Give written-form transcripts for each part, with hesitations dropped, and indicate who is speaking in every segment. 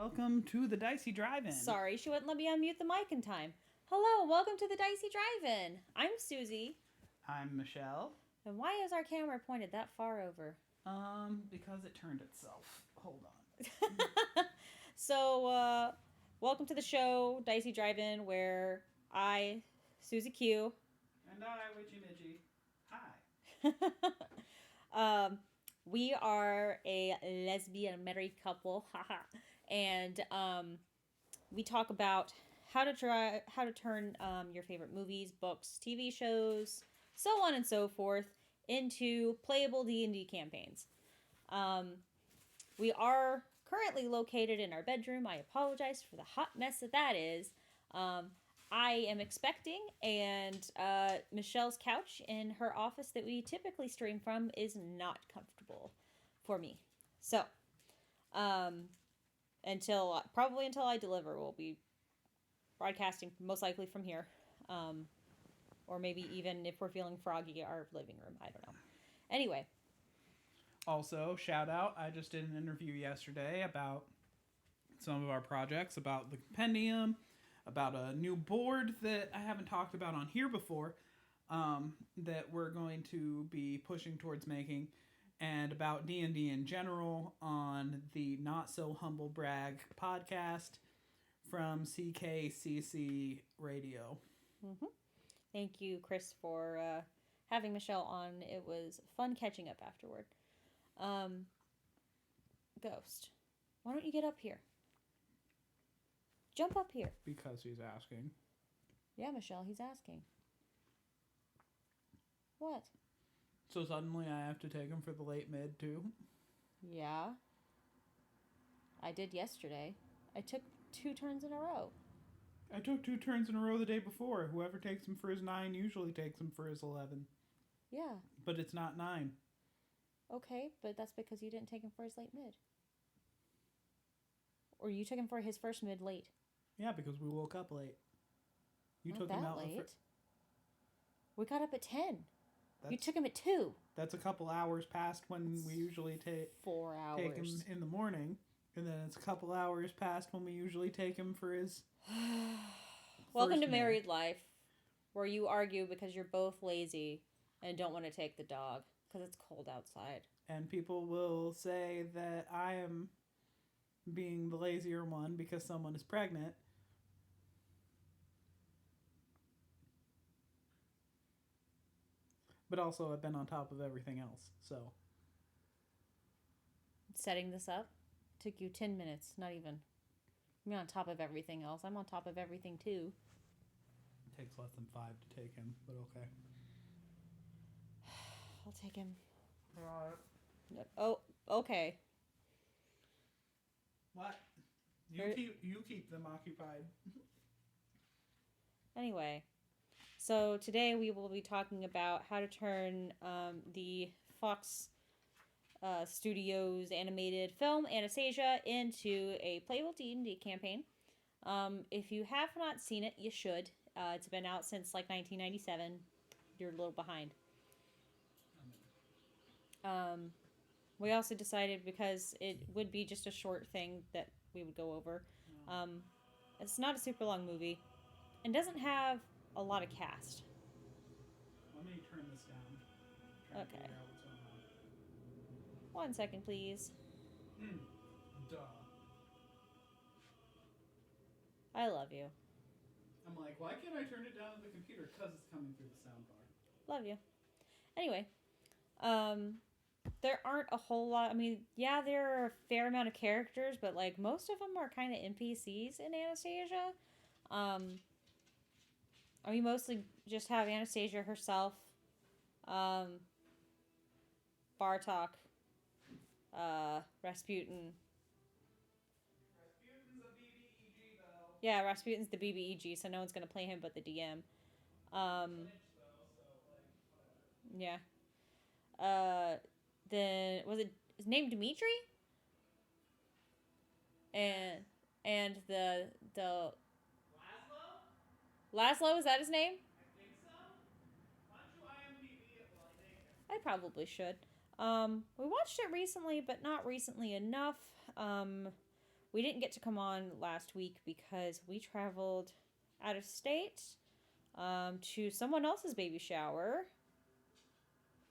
Speaker 1: Welcome to the Dicey Drive-In.
Speaker 2: Sorry, she wouldn't let me unmute the mic in time. Hello, welcome to the Dicey Drive-In. I'm Susie.
Speaker 1: I'm Michelle.
Speaker 2: And why is our camera pointed that far over?
Speaker 1: Because it turned itself. Hold on.
Speaker 2: So, welcome to the show, Dicey Drive-In, where I, Susie Q,
Speaker 1: and I, Witchy Midgey.
Speaker 2: Hi. We are a lesbian married couple, haha, and we talk about how to turn your favorite movies, books, TV shows, so on and so forth into playable D&D campaigns. We are currently located in our bedroom. I apologize for the hot mess that is. I am expecting, and Michelle's couch in her office that we typically stream from is not comfortable for me. So, until I deliver, we'll be broadcasting most likely from here, or maybe even if we're feeling froggy, our living room. I don't know. Anyway.
Speaker 1: Also, shout out, I just did an interview yesterday about some of our projects, about the compendium, about a new board that I haven't talked about on here before, that we're going to be pushing towards making, and about D&D in general on the Not So Humble Brag podcast from CKCC Radio.
Speaker 2: Mm-hmm. Thank you, Chris, for having Michelle on. It was fun catching up afterward. Ghost, why don't you get up here? Jump up here.
Speaker 1: Because he's asking.
Speaker 2: Yeah, Michelle, he's asking. What?
Speaker 1: So suddenly I have to take him for the late mid, too?
Speaker 2: Yeah. I did yesterday. I took 2 turns in a row.
Speaker 1: I took 2 turns in a row the day before. Whoever takes him for his 9 usually takes him for his 11.
Speaker 2: Yeah.
Speaker 1: But it's not 9.
Speaker 2: Okay, but that's because you didn't take him for his late mid. Or you took him for his first mid late.
Speaker 1: Yeah, because we woke up late.
Speaker 2: You not took him out late. We got up at 10. You took him at 2.
Speaker 1: That's a couple hours past when we usually
Speaker 2: 4 hours.
Speaker 1: Take him in the morning. And then it's a couple hours past when we usually take him for his
Speaker 2: Welcome to married life, where you argue because you're both lazy and don't want to take the dog because it's cold outside.
Speaker 1: And people will say that I am being the lazier one because someone is pregnant. But also I've been on top of everything else, so.
Speaker 2: Setting this up took you 10 minutes, not even. I'm on top of everything else. I'm on top of everything too.
Speaker 1: It takes less than 5 to take him, but okay.
Speaker 2: I'll take him. Oh, okay.
Speaker 1: What? You keep them occupied.
Speaker 2: Anyway, so today we will be talking about how to turn the Fox Studios animated film Anastasia into a playable D&D campaign. If you have not seen it, you should. It's been out since like 1997. You're a little behind. We also decided, because it would be just a short thing that we would go over. It's not a super long movie and doesn't have a lot of cast.
Speaker 1: Let me turn this down.
Speaker 2: Okay. 1 second, please.
Speaker 1: Duh.
Speaker 2: I love you.
Speaker 1: I'm like, why can't I turn it down on the computer? Because it's coming through the sound bar.
Speaker 2: Love you. Anyway, there aren't a whole lot. I mean, yeah, there are a fair amount of characters, but like most of them are kind of NPCs in Anastasia. We mostly just have Anastasia herself, Bartok, Rasputin.
Speaker 1: Rasputin's a BBEG, though.
Speaker 2: Yeah, Rasputin's the BBEG, so no one's going to play him but the DM. Yeah. Then, was it his name Dimitri? And the Laszlo, is that his name?
Speaker 1: I think so. Why don't you IMDb it while I take it?
Speaker 2: I probably should. We watched it recently, but not recently enough. we didn't get to come on last week because we traveled out of state to someone else's baby shower.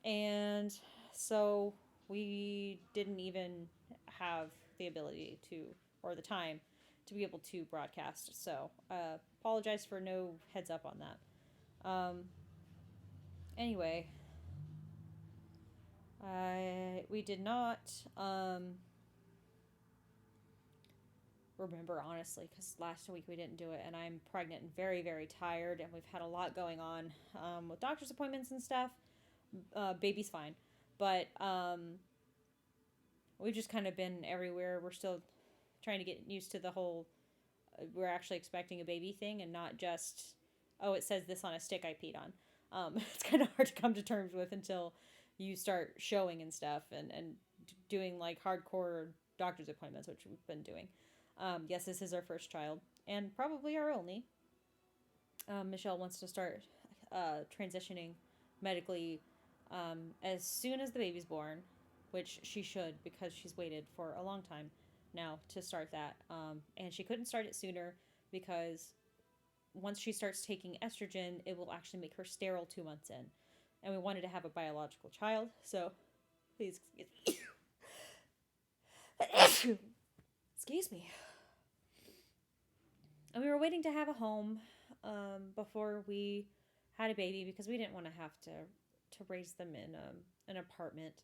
Speaker 2: And so we didn't even have the ability to, or the time, to be able to broadcast. So apologize for no heads up on that. Anyway, we did not remember, honestly, because last week we didn't do it, and I'm pregnant and very, very tired, and we've had a lot going on with doctor's appointments and stuff. Baby's fine, but we've just kind of been everywhere. We're still trying to get used to the whole we're actually expecting a baby thing, and not just, oh, it says this on a stick I peed on. It's kind of hard to come to terms with until you start showing and stuff, and doing like hardcore doctor's appointments, which we've been doing. Yes, this is our first child, and probably our only. Michelle wants to start transitioning medically as soon as the baby's born, which she should, because she's waited for a long time now to start that. And she couldn't start it sooner because once she starts taking estrogen, it will actually make her sterile 2 months in. And we wanted to have a biological child, so please excuse me. Excuse me. And we were waiting to have a home before we had a baby, because we didn't want to have to raise them in an apartment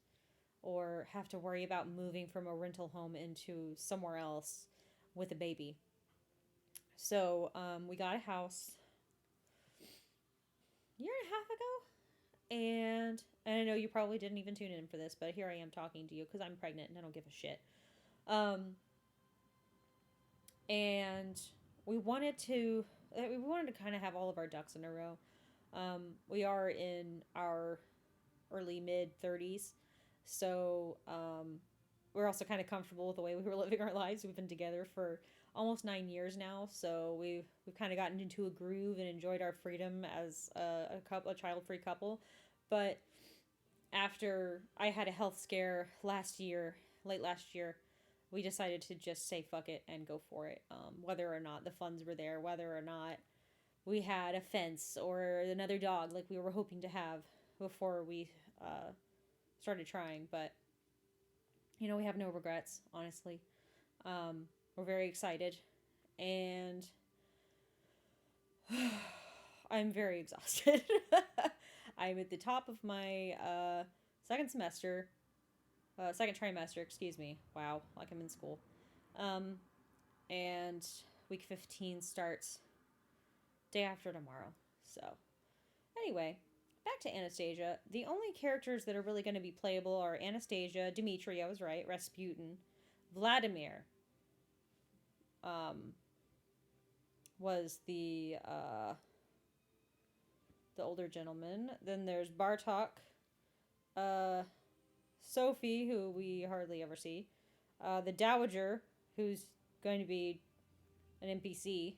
Speaker 2: or have to worry about moving from a rental home into somewhere else with a baby. So we got a house a year and a half ago. And I know you probably didn't even tune in for this, but here I am talking to you because I'm pregnant and I don't give a shit. And we wanted to kind of have all of our ducks in a row. We are in our early mid 30s, so we're also kind of comfortable with the way we were living our lives. We've been together for almost 9 years now, so we've kind of gotten into a groove and enjoyed our freedom as a child-free couple. But after I had a health scare late last year, we decided to just say fuck it and go for it. Whether or not the funds were there, whether or not we had a fence or another dog like we were hoping to have before we started trying. But, we have no regrets, honestly. We're very excited. And I'm very exhausted. I'm at the top of my second trimester, excuse me. Wow, like I'm in school. And week 15 starts day after tomorrow. So, anyway, back to Anastasia. The only characters that are really going to be playable are Anastasia, Dimitri, I was right, Rasputin, Vladimir was the older gentleman. Then there's Bartok, Sophie, who we hardly ever see, the Dowager, who's going to be an NPC,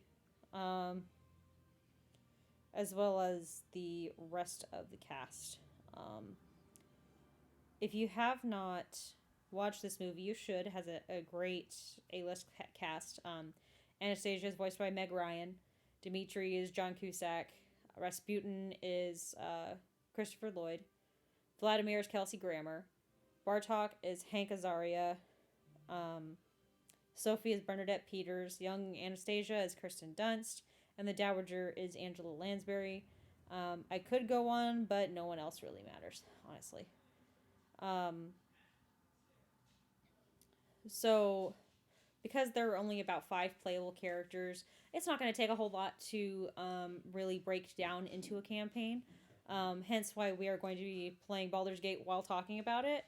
Speaker 2: as well as the rest of the cast. If you have not watched this movie, you should. It has a great A-list cast. Anastasia is voiced by Meg Ryan. Dimitri is John Cusack. Rasputin is Christopher Lloyd. Vladimir is Kelsey Grammer. Bartok is Hank Azaria. Sophie is Bernadette Peters. Young Anastasia is Kirsten Dunst. And the Dowager is Angela Lansbury. I could go on, but no one else really matters, honestly. So, because there are only about 5 playable characters, it's not going to take a whole lot to really break down into a campaign. Hence why we are going to be playing Baldur's Gate while talking about it,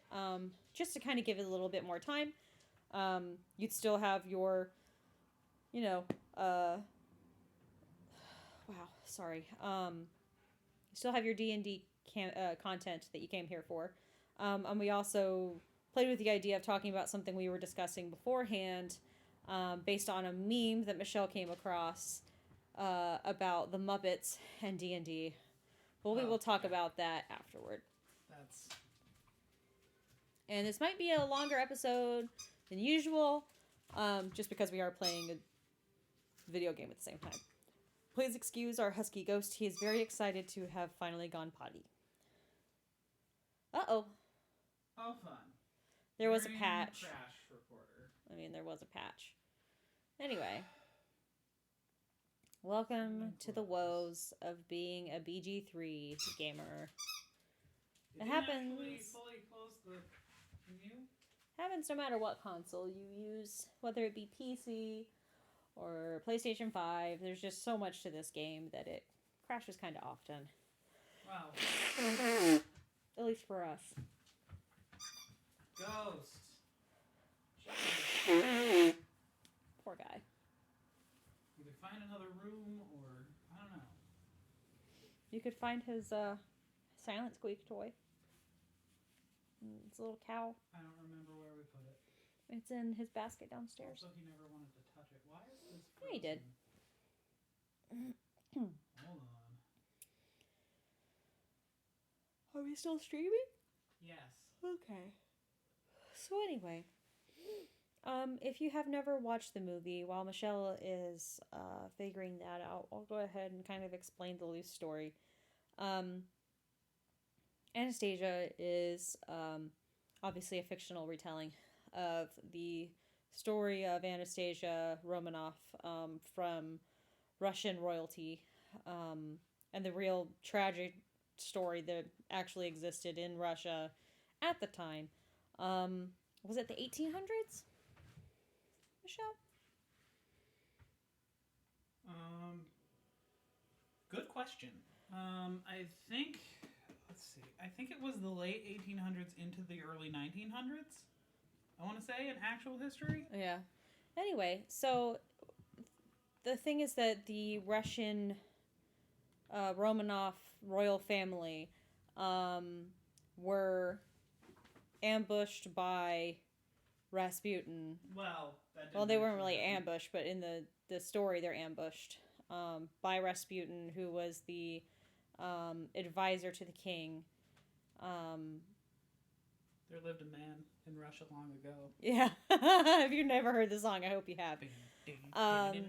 Speaker 2: just to kind of give it a little bit more time. You'd still have your, wow, sorry. You still have your D&D content that you came here for. And we also played with the idea of talking about something we were discussing beforehand, based on a meme that Michelle came across about the Muppets and D&D. Well, we will talk about that afterward. And this might be a longer episode than usual. just because we are playing a video game at the same time. Please excuse our husky ghost. He is very excited to have finally gone potty. Uh-oh.
Speaker 1: Oh, fun.
Speaker 2: There was a
Speaker 1: Very
Speaker 2: patch.
Speaker 1: Crash reporter.
Speaker 2: I mean, there was a patch. Anyway. Welcome to the woes of being a BG3 gamer. It happens.
Speaker 1: Fully close the menu?
Speaker 2: Happens no matter what console you use, whether it be PC or PlayStation 5. There's just so much to this game that it crashes kind of often.
Speaker 1: Wow.
Speaker 2: At least for us.
Speaker 1: Ghost.
Speaker 2: Poor guy.
Speaker 1: Either find another room or I don't know.
Speaker 2: You could find his silent squeak toy. It's a little cow.
Speaker 1: I don't remember where we put it.
Speaker 2: It's in his basket downstairs.
Speaker 1: Also, he never wanted to touch it. Why is this frozen?
Speaker 2: Yeah, he did.
Speaker 1: Hold on.
Speaker 2: Are we still streaming?
Speaker 1: Yes.
Speaker 2: Okay. So anyway, if you have never watched the movie, while Michelle is figuring that out, I'll go ahead and kind of explain the loose story. Anastasia is obviously a fictional retelling of the story of Anastasia Romanov from Russian royalty, and the real tragic story that actually existed in Russia at the time. Was it the 1800s? Michelle?
Speaker 1: Good question. I think, let's see, I think it was the late 1800s into the early 1900s. I want to say in actual history.
Speaker 2: Yeah. Anyway, so the thing is that the Russian Romanov royal family were ambushed by Rasputin.
Speaker 1: Well,
Speaker 2: they weren't really ambushed, but in the story they're ambushed by Rasputin, who was the advisor to the king.
Speaker 1: There lived a man in Russia long ago.
Speaker 2: Yeah. If you've never heard the song, I hope you have. And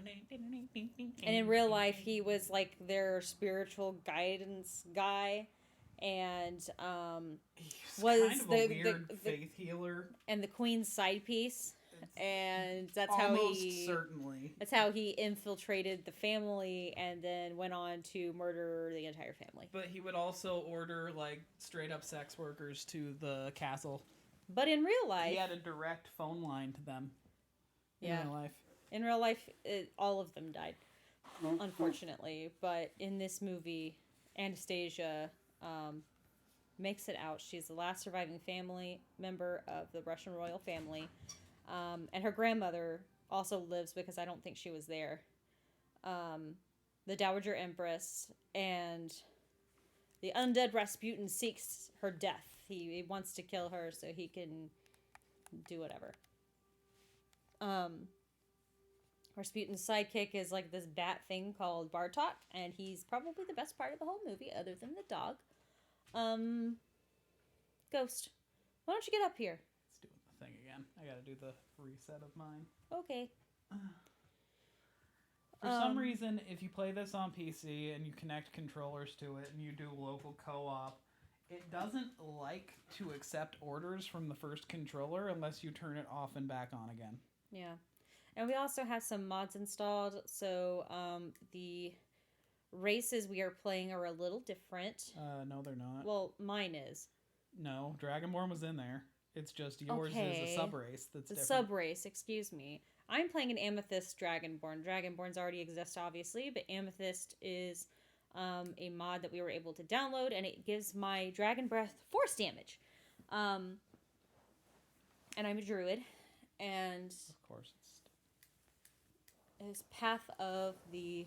Speaker 2: in real life, he was like their spiritual guidance guy, and was
Speaker 1: kind of a weird faith healer
Speaker 2: and the queen's side piece. And that's
Speaker 1: certainly.
Speaker 2: That's how he infiltrated the family and then went on to murder the entire family.
Speaker 1: But he would also order like straight up sex workers to the castle.
Speaker 2: But in real life,
Speaker 1: he had a direct phone line to them. In real life.
Speaker 2: In real life, all of them died, unfortunately. But in this movie, Anastasia makes it out. She's the last surviving family member of the Russian royal family. And her grandmother also lives because I don't think she was there. The Dowager Empress, and the undead Rasputin seeks her death. He wants to kill her so he can do whatever. Rasputin's sidekick is like this bat thing called Bartok, and he's probably the best part of the whole movie other than the dog. Ghost, why don't you get up here?
Speaker 1: Thing again. I gotta do the reset of mine.
Speaker 2: Okay.
Speaker 1: For some reason, if you play this on PC and you connect controllers to it and you do local co-op, it doesn't like to accept orders from the first controller unless you turn it off and back on again.
Speaker 2: Yeah. And we also have some mods installed, so the races we are playing are a little different.
Speaker 1: No, they're not.
Speaker 2: Well, mine is.
Speaker 1: No, Dragonborn was in there. It's just yours is a sub-race that's different.
Speaker 2: Sub-race, excuse me. I'm playing an Amethyst Dragonborn. Dragonborns already exist, obviously, but Amethyst is a mod that we were able to download, and it gives my Dragon Breath force damage. And I'm a druid, and...
Speaker 1: Of course.
Speaker 2: It's Path of the...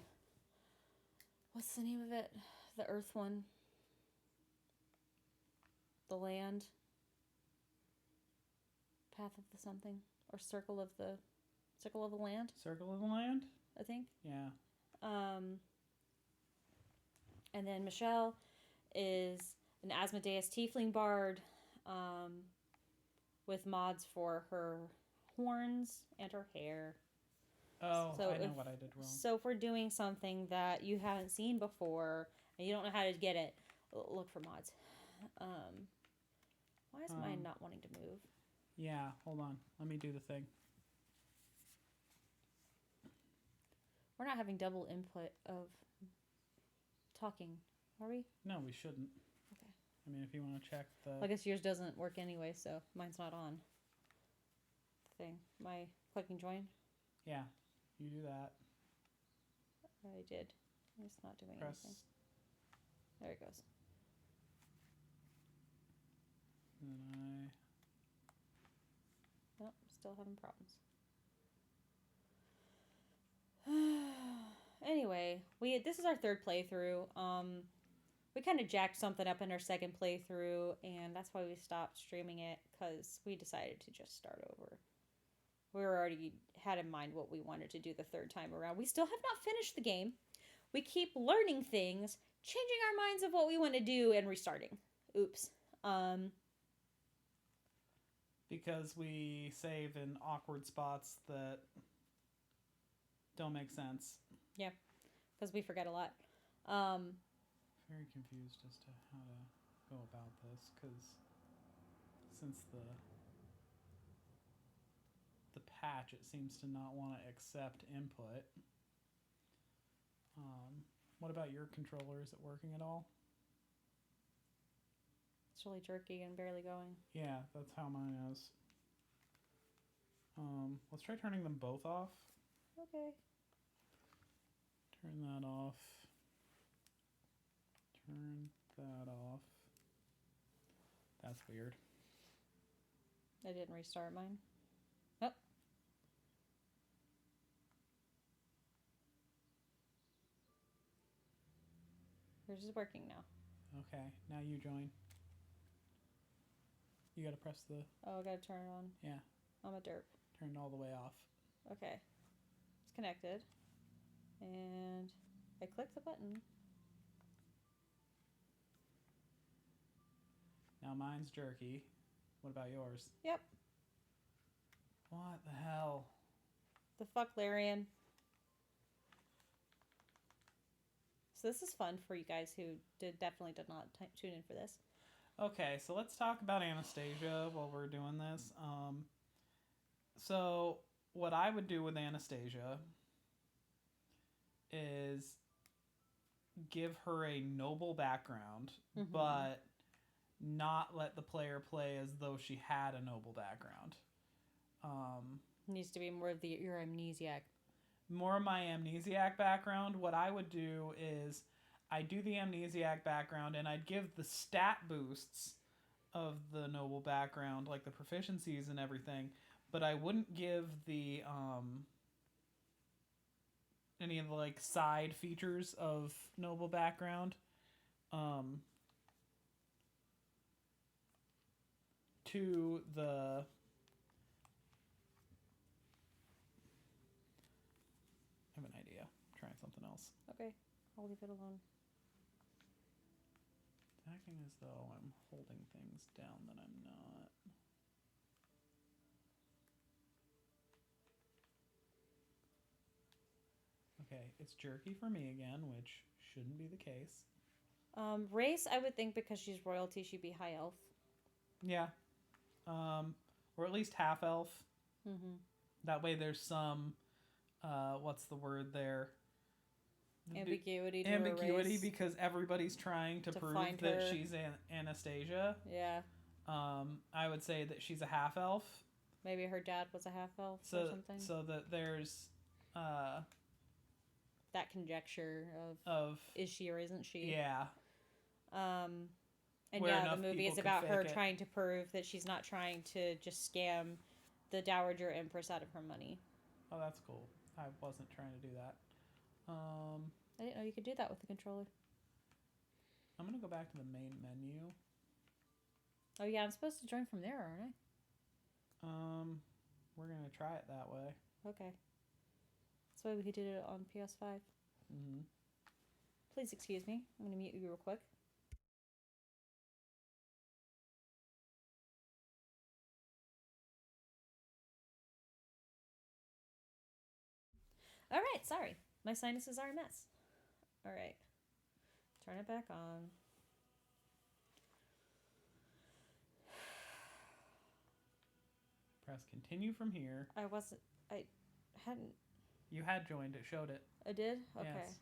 Speaker 2: What's the name of it? The Earth one. The Land. Path of the something, or Circle of the Land.
Speaker 1: Circle of the Land,
Speaker 2: I think.
Speaker 1: Yeah.
Speaker 2: And then Michelle is an Asmodeus Tiefling Bard, with mods for her horns and her hair.
Speaker 1: Oh,
Speaker 2: So
Speaker 1: I know
Speaker 2: if
Speaker 1: what I did wrong.
Speaker 2: so if we're doing something that you haven't seen before and you don't know how to get it, look for mods. Why is mine not wanting to move?
Speaker 1: Yeah, hold on. Let me do the thing.
Speaker 2: We're not having double input of talking, are we?
Speaker 1: No, we shouldn't.
Speaker 2: Okay.
Speaker 1: I mean, if you want to check the...
Speaker 2: Well, I guess yours doesn't work anyway, so mine's not on. Thing. My clicking join?
Speaker 1: Yeah, you do that.
Speaker 2: I did. It's not doing
Speaker 1: Press...
Speaker 2: anything. There it goes.
Speaker 1: And
Speaker 2: Nope, still having problems. Anyway, this is our third playthrough. We kind of jacked something up in our second playthrough, and that's why we stopped streaming it, because we decided to just start over. We already had in mind what we wanted to do the third time around. We still have not finished the game. We keep learning things, changing our minds of what we want to do, and restarting. Oops.
Speaker 1: Because we save in awkward spots that don't make sense.
Speaker 2: Yeah, because we forget a lot.
Speaker 1: Very confused as to how to go about this, because since the patch, it seems to not want to accept input. What about your controller? Is it working at all?
Speaker 2: It's really jerky and barely going.
Speaker 1: Yeah, that's how mine is. Let's try turning them both off.
Speaker 2: Okay.
Speaker 1: Turn that off. Turn that off. That's weird.
Speaker 2: I didn't restart mine. Nope. Yours is working now.
Speaker 1: Okay, now you join. You gotta press the...
Speaker 2: Oh, I gotta turn it on.
Speaker 1: Yeah.
Speaker 2: I'm a derp.
Speaker 1: Turn it all the way off.
Speaker 2: Okay. It's connected. And I click the button.
Speaker 1: Now mine's jerky. What about yours?
Speaker 2: Yep.
Speaker 1: What the hell?
Speaker 2: The fuck, Larian. So this is fun for you guys who definitely did not tune in for this.
Speaker 1: Okay, so let's talk about Anastasia while we're doing this. So what I would do with Anastasia is give her a noble background, but not let the player play as though she had a noble background.
Speaker 2: Needs to be more of your amnesiac.
Speaker 1: More of my amnesiac background. What I would do is I do the amnesiac background and I'd give the stat boosts of the noble background, like the proficiencies and everything, but I wouldn't give the any of the like side features of noble background to the I have an idea. I'm trying something else.
Speaker 2: Okay, I'll leave it alone.
Speaker 1: It's acting as though I'm holding things down that I'm not. Okay, it's jerky for me again, which shouldn't be the case.
Speaker 2: Race, I would think because she's royalty, she'd be high elf.
Speaker 1: Yeah. Or at least half elf. That way there's some, what's the word there?
Speaker 2: Ambiguity to
Speaker 1: ambiguity
Speaker 2: her race.
Speaker 1: Because everybody's trying to prove
Speaker 2: find
Speaker 1: that
Speaker 2: her.
Speaker 1: she's Anastasia.
Speaker 2: Yeah.
Speaker 1: I would say that she's a half elf.
Speaker 2: Maybe her dad was a half elf or something.
Speaker 1: So that there's
Speaker 2: that conjecture
Speaker 1: of
Speaker 2: is she or isn't she?
Speaker 1: Yeah.
Speaker 2: And
Speaker 1: where
Speaker 2: yeah, the movie
Speaker 1: people
Speaker 2: is
Speaker 1: could
Speaker 2: about her
Speaker 1: fake it.
Speaker 2: trying to prove that she's not trying to just scam the Dowager Empress out of her money.
Speaker 1: Oh, that's cool. I wasn't trying to do that.
Speaker 2: I didn't know you could do that with the controller.
Speaker 1: I'm going to go back to the main menu.
Speaker 2: Oh yeah, I'm supposed to join from there, aren't I?
Speaker 1: We're going to try it that way.
Speaker 2: Okay. That's why we did it on PS5. Please excuse me. I'm going to mute you real quick. All right, sorry. My sinuses are a mess. All right. Turn it back on.
Speaker 1: Press continue from here.
Speaker 2: I hadn't.
Speaker 1: You had joined. It showed it.
Speaker 2: I did? Okay.
Speaker 1: Yes.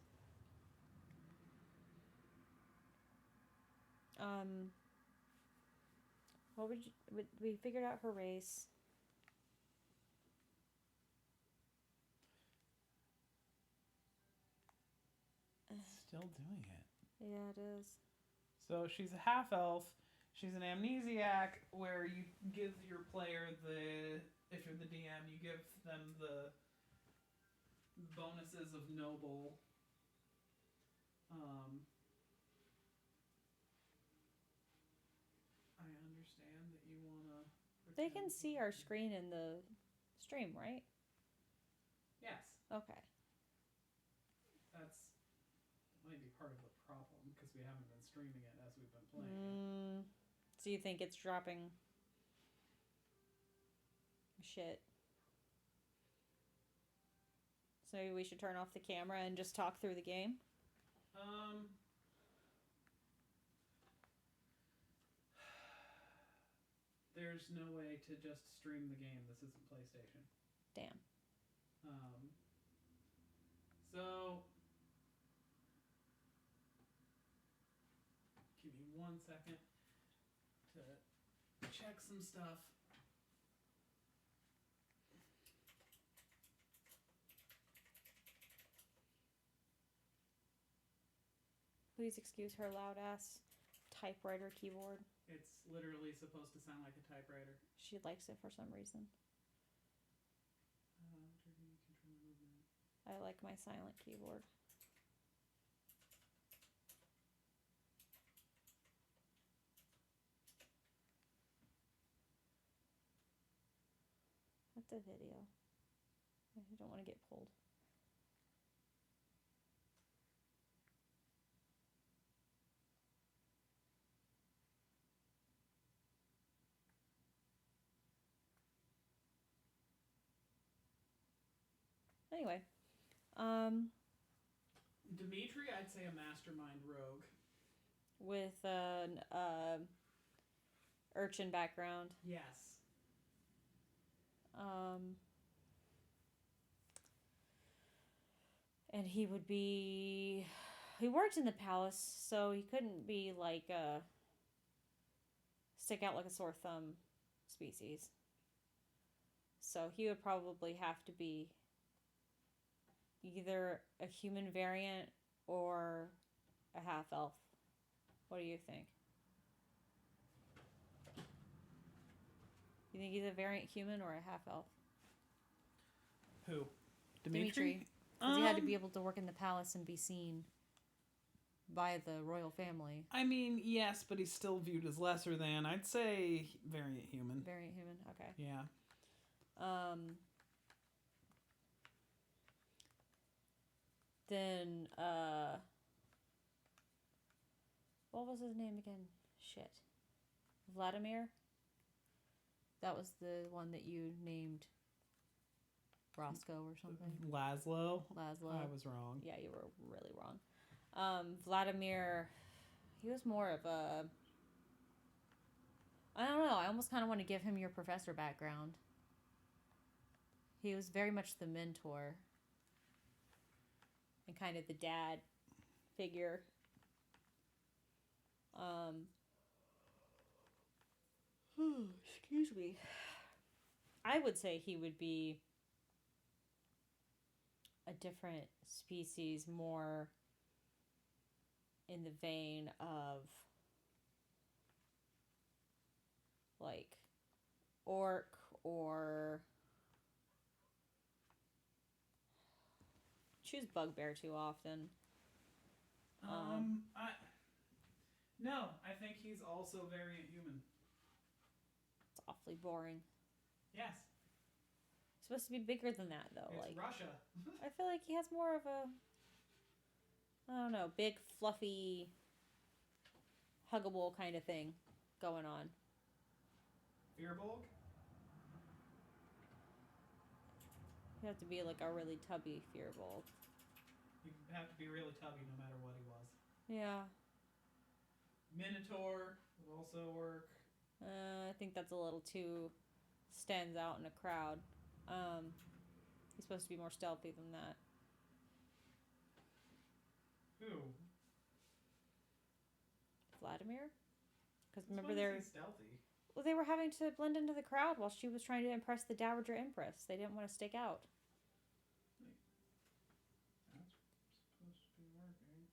Speaker 2: What we figured out her race.
Speaker 1: Still doing it.
Speaker 2: Yeah, it is.
Speaker 1: So she's a half elf. She's an amnesiac where you give your player if you're the DM, you give them the bonuses of noble. I understand that you want to...
Speaker 2: They can see our screen in the stream, right?
Speaker 1: Yes.
Speaker 2: Okay.
Speaker 1: That's might be part of the problem because we haven't been streaming it as we've been playing it.
Speaker 2: So you think it's dropping shit? So maybe we should turn off the camera and just talk through the game?
Speaker 1: There's no way to just stream the game. This isn't PlayStation.
Speaker 2: Damn.
Speaker 1: So give me 1 second to check some stuff.
Speaker 2: Please excuse her loud ass typewriter keyboard.
Speaker 1: It's literally supposed to sound like a typewriter.
Speaker 2: She likes it for some reason. I like my silent keyboard. That's a video. I don't want to get pulled. Anyway,
Speaker 1: Dimitri, I'd say a mastermind rogue.
Speaker 2: With an urchin background.
Speaker 1: Yes.
Speaker 2: And he would be... He worked in the palace, so he couldn't be like stick out like a sore thumb species. So he would probably have to be either a human variant or a half-elf. What do you think? You think he's a variant human or a half-elf?
Speaker 1: Who? Dimitri?
Speaker 2: Because he had to be able to work in the palace and be seen by the royal family.
Speaker 1: I mean, yes, but he's still viewed as lesser than. I'd say variant human.
Speaker 2: Variant human, okay.
Speaker 1: Yeah.
Speaker 2: Then, what was his name again? Shit. Vladimir? That was the one that you named Roscoe or something.
Speaker 1: Laszlo.
Speaker 2: I
Speaker 1: was wrong.
Speaker 2: Yeah, you were really wrong. Vladimir, he was more of a... I don't know. I almost kind of want to give him your professor background. He was very much the mentor. And kind of the dad figure. Excuse me. I would say he would be a different species, more in the vein of like orc or choose bugbear too often.
Speaker 1: No, I think he's also variant human.
Speaker 2: It's awfully boring.
Speaker 1: Yes.
Speaker 2: It's supposed to be bigger than that, though.
Speaker 1: It's
Speaker 2: like
Speaker 1: Russia.
Speaker 2: I feel like he has more of a, I don't know, big, fluffy, huggable kind of thing going on.
Speaker 1: Firbolg?
Speaker 2: You have to be like a really tubby Fearbolt.
Speaker 1: You have to be really tubby no matter what he was.
Speaker 2: Yeah.
Speaker 1: Minotaur would also work.
Speaker 2: I think that's a little too stands out in a crowd. He's supposed to be more stealthy than that.
Speaker 1: Who?
Speaker 2: Vladimir? Because
Speaker 1: Since
Speaker 2: remember
Speaker 1: when
Speaker 2: they're
Speaker 1: is he stealthy?
Speaker 2: well, they were having to blend into the crowd while she was trying to impress the Dowager Empress. They didn't want to stick out.
Speaker 1: That's supposed to be working.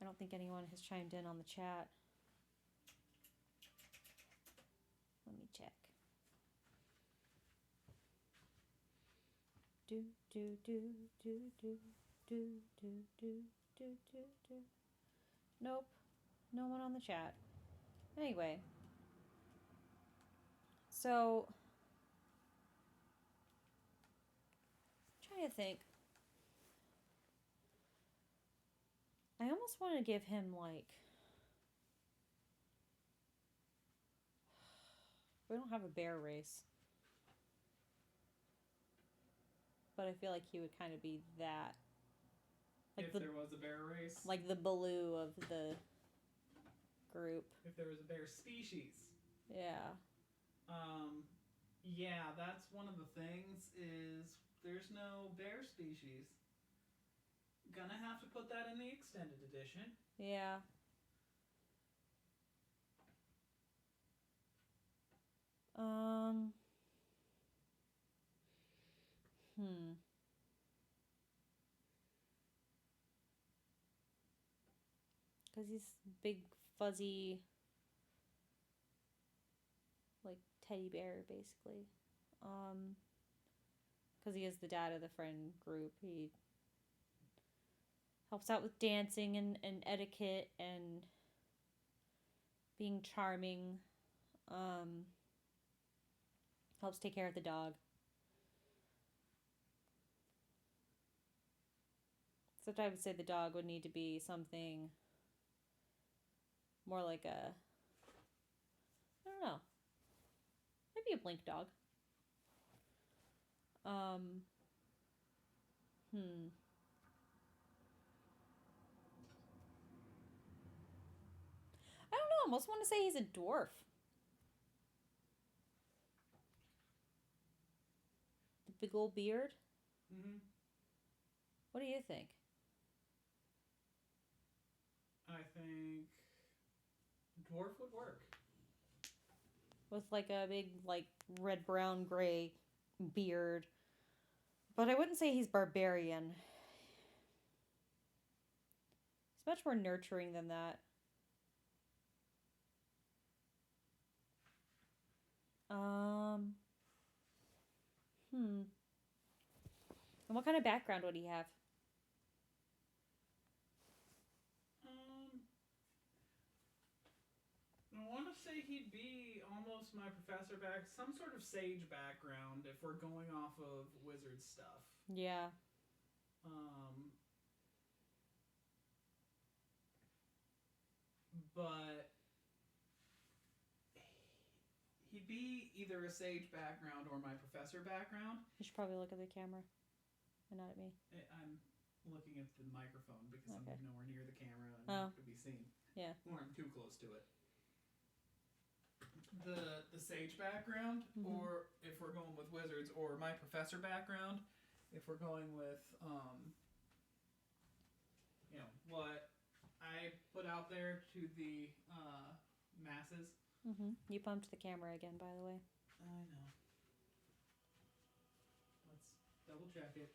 Speaker 2: I don't think anyone has chimed in on the chat. Let me check. Do do do do do do do do do do do. Nope, no one on the chat. Anyway, so I'm trying to think. I almost want to give him like. We don't have a bear race. But I feel like he would kind of be that. Like
Speaker 1: if there was a bear race.
Speaker 2: Like the Baloo of the group.
Speaker 1: If there was a bear species.
Speaker 2: Yeah.
Speaker 1: Yeah, that's one of the things is there's no bear species. Gonna have to put that in the extended edition.
Speaker 2: Yeah. Because he's big, fuzzy, like teddy bear, basically. Because he is the dad of the friend group. He helps out with dancing and etiquette and being charming. Helps take care of the dog. So I would say the dog would need to be something more like a, I don't know, maybe a blink dog. I don't know. I almost want to say he's a dwarf. The big old beard. What do you think?
Speaker 1: I think dwarf would work.
Speaker 2: With like a big like red, brown, gray beard. But I wouldn't say he's barbarian. He's much more nurturing than that. And what kind of background would he have?
Speaker 1: I want to say he'd be almost my professor some sort of sage background if we're going off of wizard stuff.
Speaker 2: Yeah.
Speaker 1: But he'd be either a sage background or my professor background.
Speaker 2: You should probably look at the camera and not at me.
Speaker 1: I'm looking at the microphone because
Speaker 2: Okay.
Speaker 1: I'm nowhere near the camera and not to be seen.
Speaker 2: Yeah.
Speaker 1: Or I'm too close to it. The sage background, or if we're going with wizards, or my professor background, if we're going with what I put out there to the masses.
Speaker 2: You bumped the camera again, by the way.
Speaker 1: I know. Let's double check it.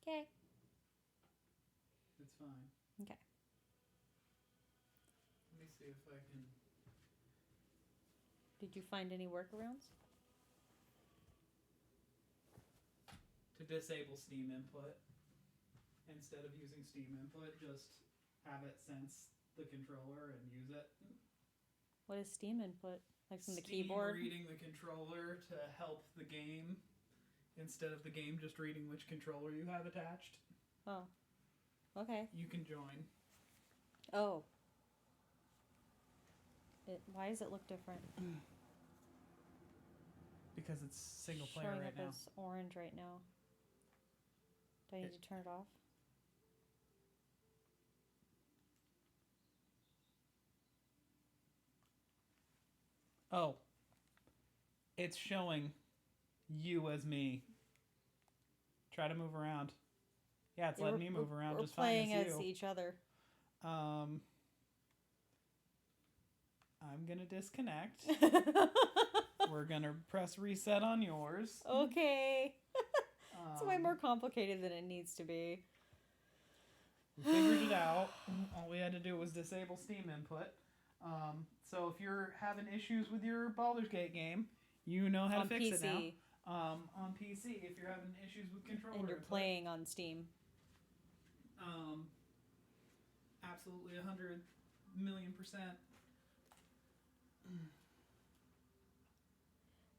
Speaker 2: Okay.
Speaker 1: It's fine.
Speaker 2: Okay.
Speaker 1: Let me see if I can.
Speaker 2: Did you find any workarounds?
Speaker 1: To disable Steam input. Instead of using Steam input, just have it sense the controller and use it.
Speaker 2: What is Steam input? Like from the
Speaker 1: Steam
Speaker 2: keyboard?
Speaker 1: reading the controller to help the game instead of the game just reading which controller you have attached.
Speaker 2: Oh. Okay.
Speaker 1: You can join.
Speaker 2: Oh. Why does it look different?
Speaker 1: Because it's single player
Speaker 2: Showing
Speaker 1: right
Speaker 2: up
Speaker 1: now.
Speaker 2: as orange right now. Do I need to turn it off?
Speaker 1: Oh. It's showing you as me. Try to move around. Yeah, it's letting me move around just fine as you.
Speaker 2: We're playing as each other.
Speaker 1: I'm gonna disconnect. We're gonna press reset on yours.
Speaker 2: Okay. It's way more complicated than it needs to be.
Speaker 1: We figured it out. All we had to do was disable Steam input. So if you're having issues with your Baldur's Gate game, you know how to fix it now. On PC, if you're having issues with controller
Speaker 2: and you're
Speaker 1: input,
Speaker 2: playing on Steam.
Speaker 1: Absolutely 100,000,000%.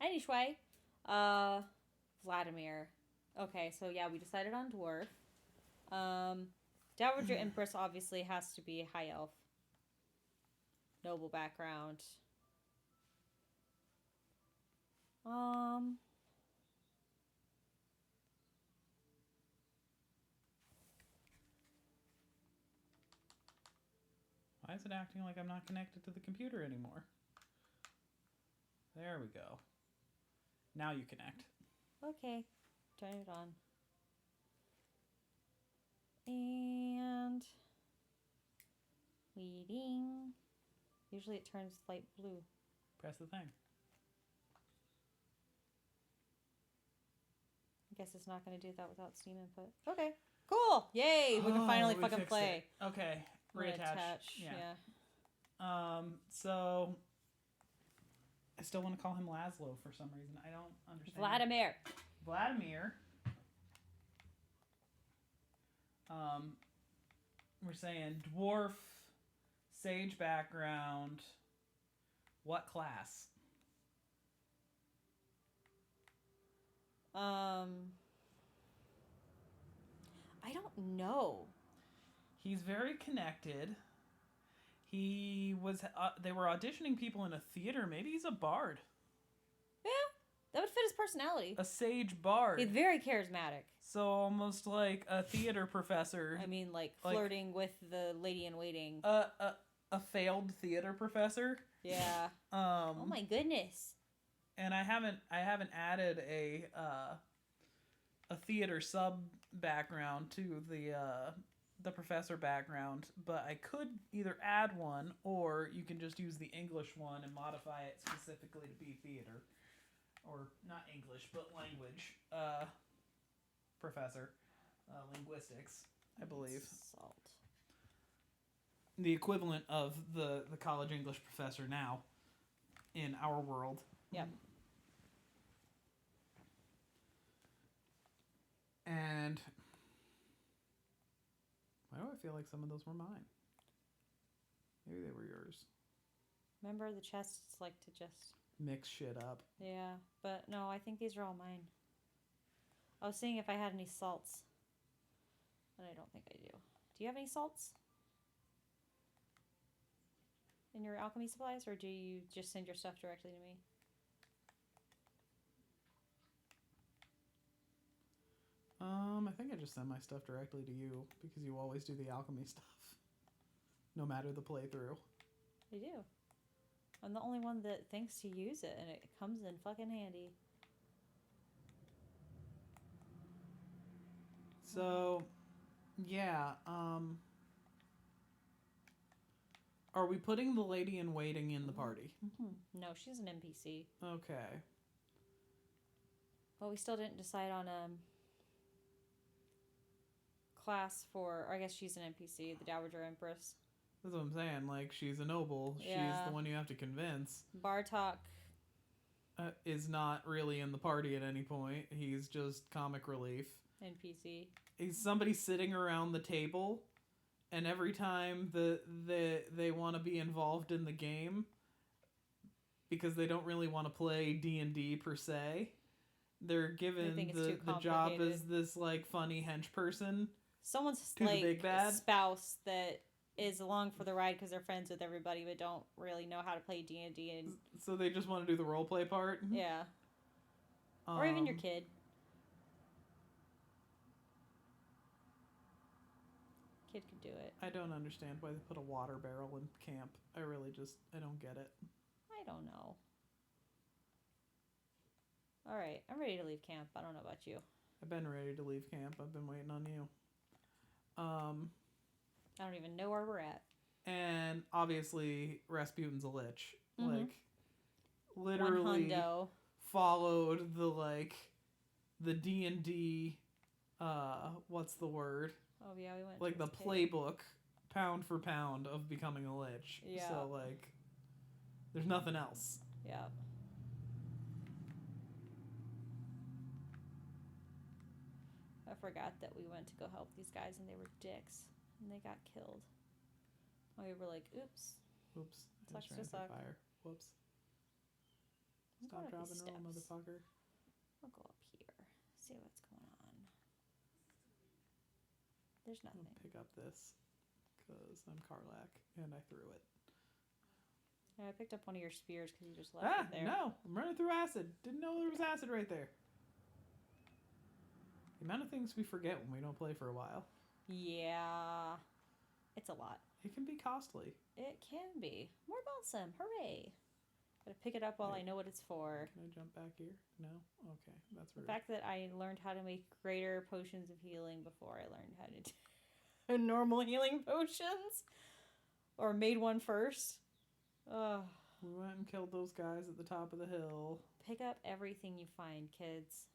Speaker 2: Anyway, Vladimir. Okay, so yeah, we decided on dwarf. Dowager Empress obviously has to be high elf. Noble background.
Speaker 1: Why is it acting like I'm not connected to the computer anymore? There we go. Now you connect.
Speaker 2: Okay, turn it on. And waiting. Usually it turns light blue.
Speaker 1: Press the thing.
Speaker 2: I guess it's not going to do that without Steam input. Okay, cool. Yay, we can finally fucking play.
Speaker 1: It. Okay, reattach.
Speaker 2: Yeah.
Speaker 1: So I still want to call him Laszlo for some reason. I don't understand. Vladimir. We're saying dwarf, sage background. What class?
Speaker 2: I don't know.
Speaker 1: He's very connected. He was. They were auditioning people in a theater. Maybe he's a bard.
Speaker 2: Yeah, that would fit his personality.
Speaker 1: A sage bard.
Speaker 2: He's very charismatic.
Speaker 1: So almost like a theater professor.
Speaker 2: I mean, like flirting with the lady in waiting.
Speaker 1: A failed theater professor.
Speaker 2: Yeah. Oh my goodness.
Speaker 1: And I haven't added a theater sub background to the professor background, but I could either add one or you can just use the English one and modify it specifically to be theater, or not English but language professor, linguistics, I believe.
Speaker 2: Salt.
Speaker 1: The equivalent of the college English professor now in our world.
Speaker 2: Yep.
Speaker 1: And why do I feel like some of those were mine? Maybe they were yours.
Speaker 2: Remember, the chests like to just
Speaker 1: mix shit up.
Speaker 2: Yeah, but no, I think these are all mine. I was seeing if I had any salts. And I don't think I do. Do you have any salts? In your alchemy supplies, or do you just send your stuff directly to me?
Speaker 1: I think I just send my stuff directly to you because you always do the alchemy stuff. No matter the playthrough.
Speaker 2: I do. I'm the only one that thinks to use it, and it comes in fucking handy.
Speaker 1: So, yeah, are we putting the lady in waiting in the party?
Speaker 2: Mm-hmm. No, she's an NPC.
Speaker 1: Okay.
Speaker 2: But we still didn't decide on class for, or I guess she's an NPC, the Dowager Empress.
Speaker 1: That's what I'm saying. Like, she's a noble. Yeah. She's the one you have to convince.
Speaker 2: Bartok
Speaker 1: is not really in the party at any point. He's just comic relief.
Speaker 2: NPC.
Speaker 1: He's somebody sitting around the table, and every time they want to be involved in the game, because they don't really want to play D&D per se, they're given the job as this like funny hench person.
Speaker 2: Someone's
Speaker 1: to
Speaker 2: like
Speaker 1: the big bad
Speaker 2: spouse that is along for the ride because they're friends with everybody, but don't really know how to play D&D. And
Speaker 1: So they just want to do the role play part.
Speaker 2: yeah, or even your kid. Kid could do it.
Speaker 1: I don't understand why they put a water barrel in camp. I don't get it.
Speaker 2: I don't know. All right, I'm ready to leave camp. I don't know about you.
Speaker 1: I've been ready to leave camp. I've been waiting on you.
Speaker 2: I don't even know where we're at.
Speaker 1: And obviously Rasputin's a lich.
Speaker 2: Mm-hmm.
Speaker 1: Like literally followed the D&D what's the word?
Speaker 2: Oh yeah, we went
Speaker 1: like the playbook pound for pound of becoming a lich.
Speaker 2: Yeah.
Speaker 1: So like there's nothing else.
Speaker 2: Yeah. I forgot that we went to go help these guys and they were dicks and they got killed. And we were like, oops.
Speaker 1: Oops.
Speaker 2: Sucks to suck.
Speaker 1: Fire. Whoops. Stop, drop, and roll, motherfucker.
Speaker 2: I'll go up here. See what's going on. There's nothing.
Speaker 1: I'll pick up this because I'm Karlak and I threw it.
Speaker 2: Yeah, I picked up one of your spears because you just left it there.
Speaker 1: No. I'm running through acid. Didn't know there was acid right there. The amount of things we forget when we don't play for a while.
Speaker 2: Yeah. It's a lot.
Speaker 1: It can be costly.
Speaker 2: It can be. More balsam. Hooray. Gotta pick it up while I know what it's for.
Speaker 1: Can I jump back here? No? Okay. That's rude.
Speaker 2: The fact that I learned how to make greater potions of healing before I learned how to do normal healing potions. Or made one first. Ugh.
Speaker 1: We went and killed those guys at the top of the hill.
Speaker 2: Pick up everything you find, kids.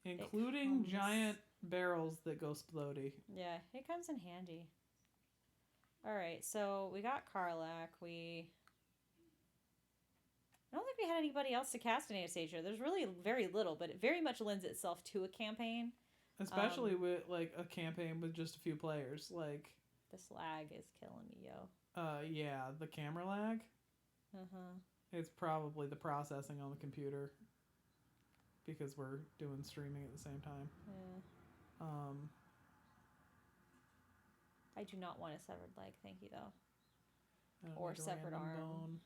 Speaker 1: Including giant barrels that go splody.
Speaker 2: Yeah, it comes in handy. Alright, so we got Karlak. I don't think we had anybody else to cast in Anastasia. There's really very little, but it very much lends itself to a campaign.
Speaker 1: Especially with like a campaign with just a few players. Like
Speaker 2: this lag is killing me, yo.
Speaker 1: Yeah, the camera lag. It's probably the processing on the computer because we're doing streaming at the same time.
Speaker 2: Yeah. I do not want a severed leg, thank you though. Or severed arm. Bone.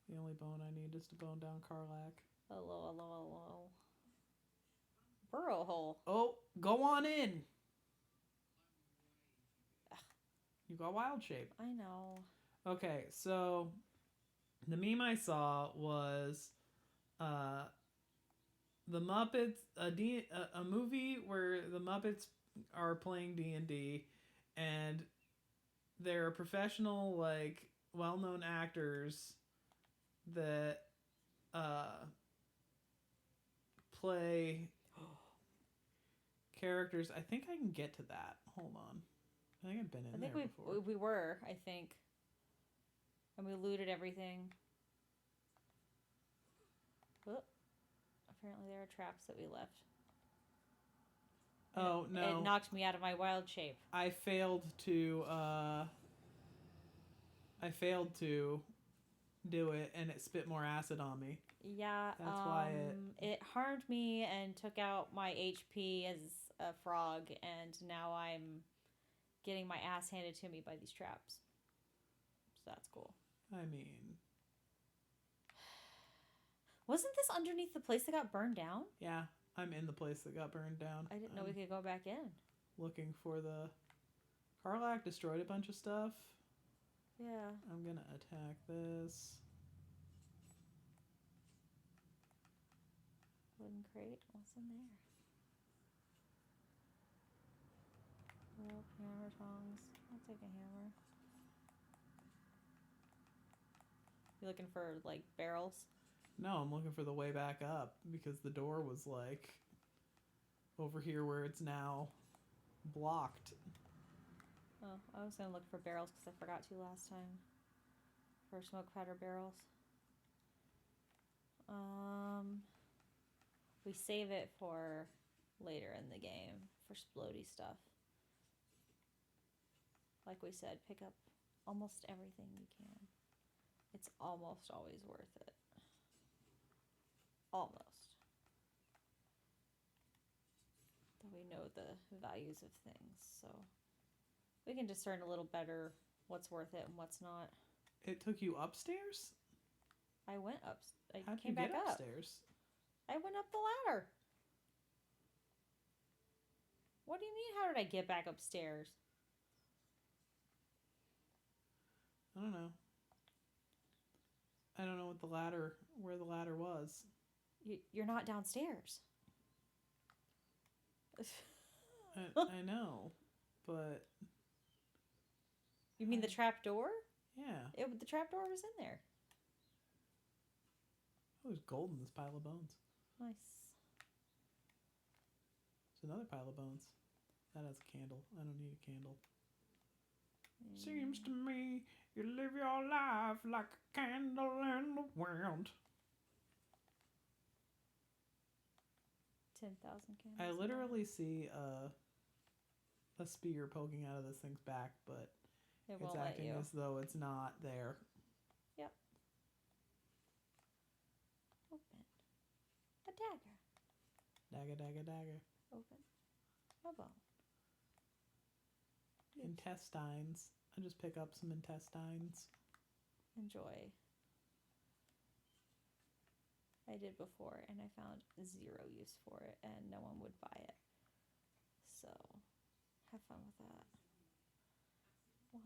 Speaker 1: The only bone I need is to bone down Karlak.
Speaker 2: Hello. Burrow hole.
Speaker 1: Oh, go on in. You got wild shape.
Speaker 2: I know. Okay,
Speaker 1: so the meme I saw was the Muppets, a movie where the Muppets are playing D&D and they're professional, like, well-known actors that play characters. I think I can get to that. Hold on. I think I've been in there before.
Speaker 2: We were, I think. And we looted everything. Oh, apparently there are traps that we left.
Speaker 1: Oh, no.
Speaker 2: It knocked me out of my wild shape.
Speaker 1: I failed to do it, and it spit more acid on me.
Speaker 2: Yeah,
Speaker 1: that's why
Speaker 2: it harmed me and took out my HP as a frog, and now I'm getting my ass handed to me by these traps. So that's cool.
Speaker 1: I mean,
Speaker 2: wasn't this underneath the place that got burned down?
Speaker 1: Yeah, I'm in the place that got burned down.
Speaker 2: I didn't know we could go back in.
Speaker 1: Looking for the Karlak destroyed a bunch of stuff.
Speaker 2: Yeah.
Speaker 1: I'm gonna attack this.
Speaker 2: Wooden crate. What's in there? Rope, hammer, tongs. I'll take a hammer. You looking for, like, barrels?
Speaker 1: No, I'm looking for the way back up because the door was, like, over here where it's now blocked.
Speaker 2: Oh, I was going to look for barrels because I forgot to last time. For smoke powder barrels. We save it for later in the game for splody stuff. Like we said, pick up almost everything you can. It's almost always worth it. Almost. Though we we know the values of things, so we can discern a little better what's worth it and what's not.
Speaker 1: It took you upstairs?
Speaker 2: I went up. I
Speaker 1: How'd
Speaker 2: came
Speaker 1: you
Speaker 2: back
Speaker 1: get
Speaker 2: up.
Speaker 1: upstairs?
Speaker 2: I went up the ladder. What do you mean? How did I get back upstairs?
Speaker 1: I don't know. I don't know where the ladder was.
Speaker 2: You're not downstairs.
Speaker 1: I know, but
Speaker 2: You mean the trap door?
Speaker 1: yeah,
Speaker 2: The trap door was in there.
Speaker 1: oh, there's gold in this pile of bones.
Speaker 2: Nice.
Speaker 1: There's another pile of bones. That has a candle. I don't need a candle. Seems to me you live your life like a candle in the wind.
Speaker 2: 10,000 candles.
Speaker 1: I literally see a spear poking out of this thing's back, but
Speaker 2: It
Speaker 1: it's
Speaker 2: won't let
Speaker 1: acting
Speaker 2: you.
Speaker 1: as though it's not there.
Speaker 2: Yep. Open. A dagger.
Speaker 1: Dagger, dagger, dagger.
Speaker 2: Open. A bone. Use.
Speaker 1: Intestines. I just pick up some intestines.
Speaker 2: Enjoy. I did before and I found zero use for it and no one would buy it. So, have fun with that. Why?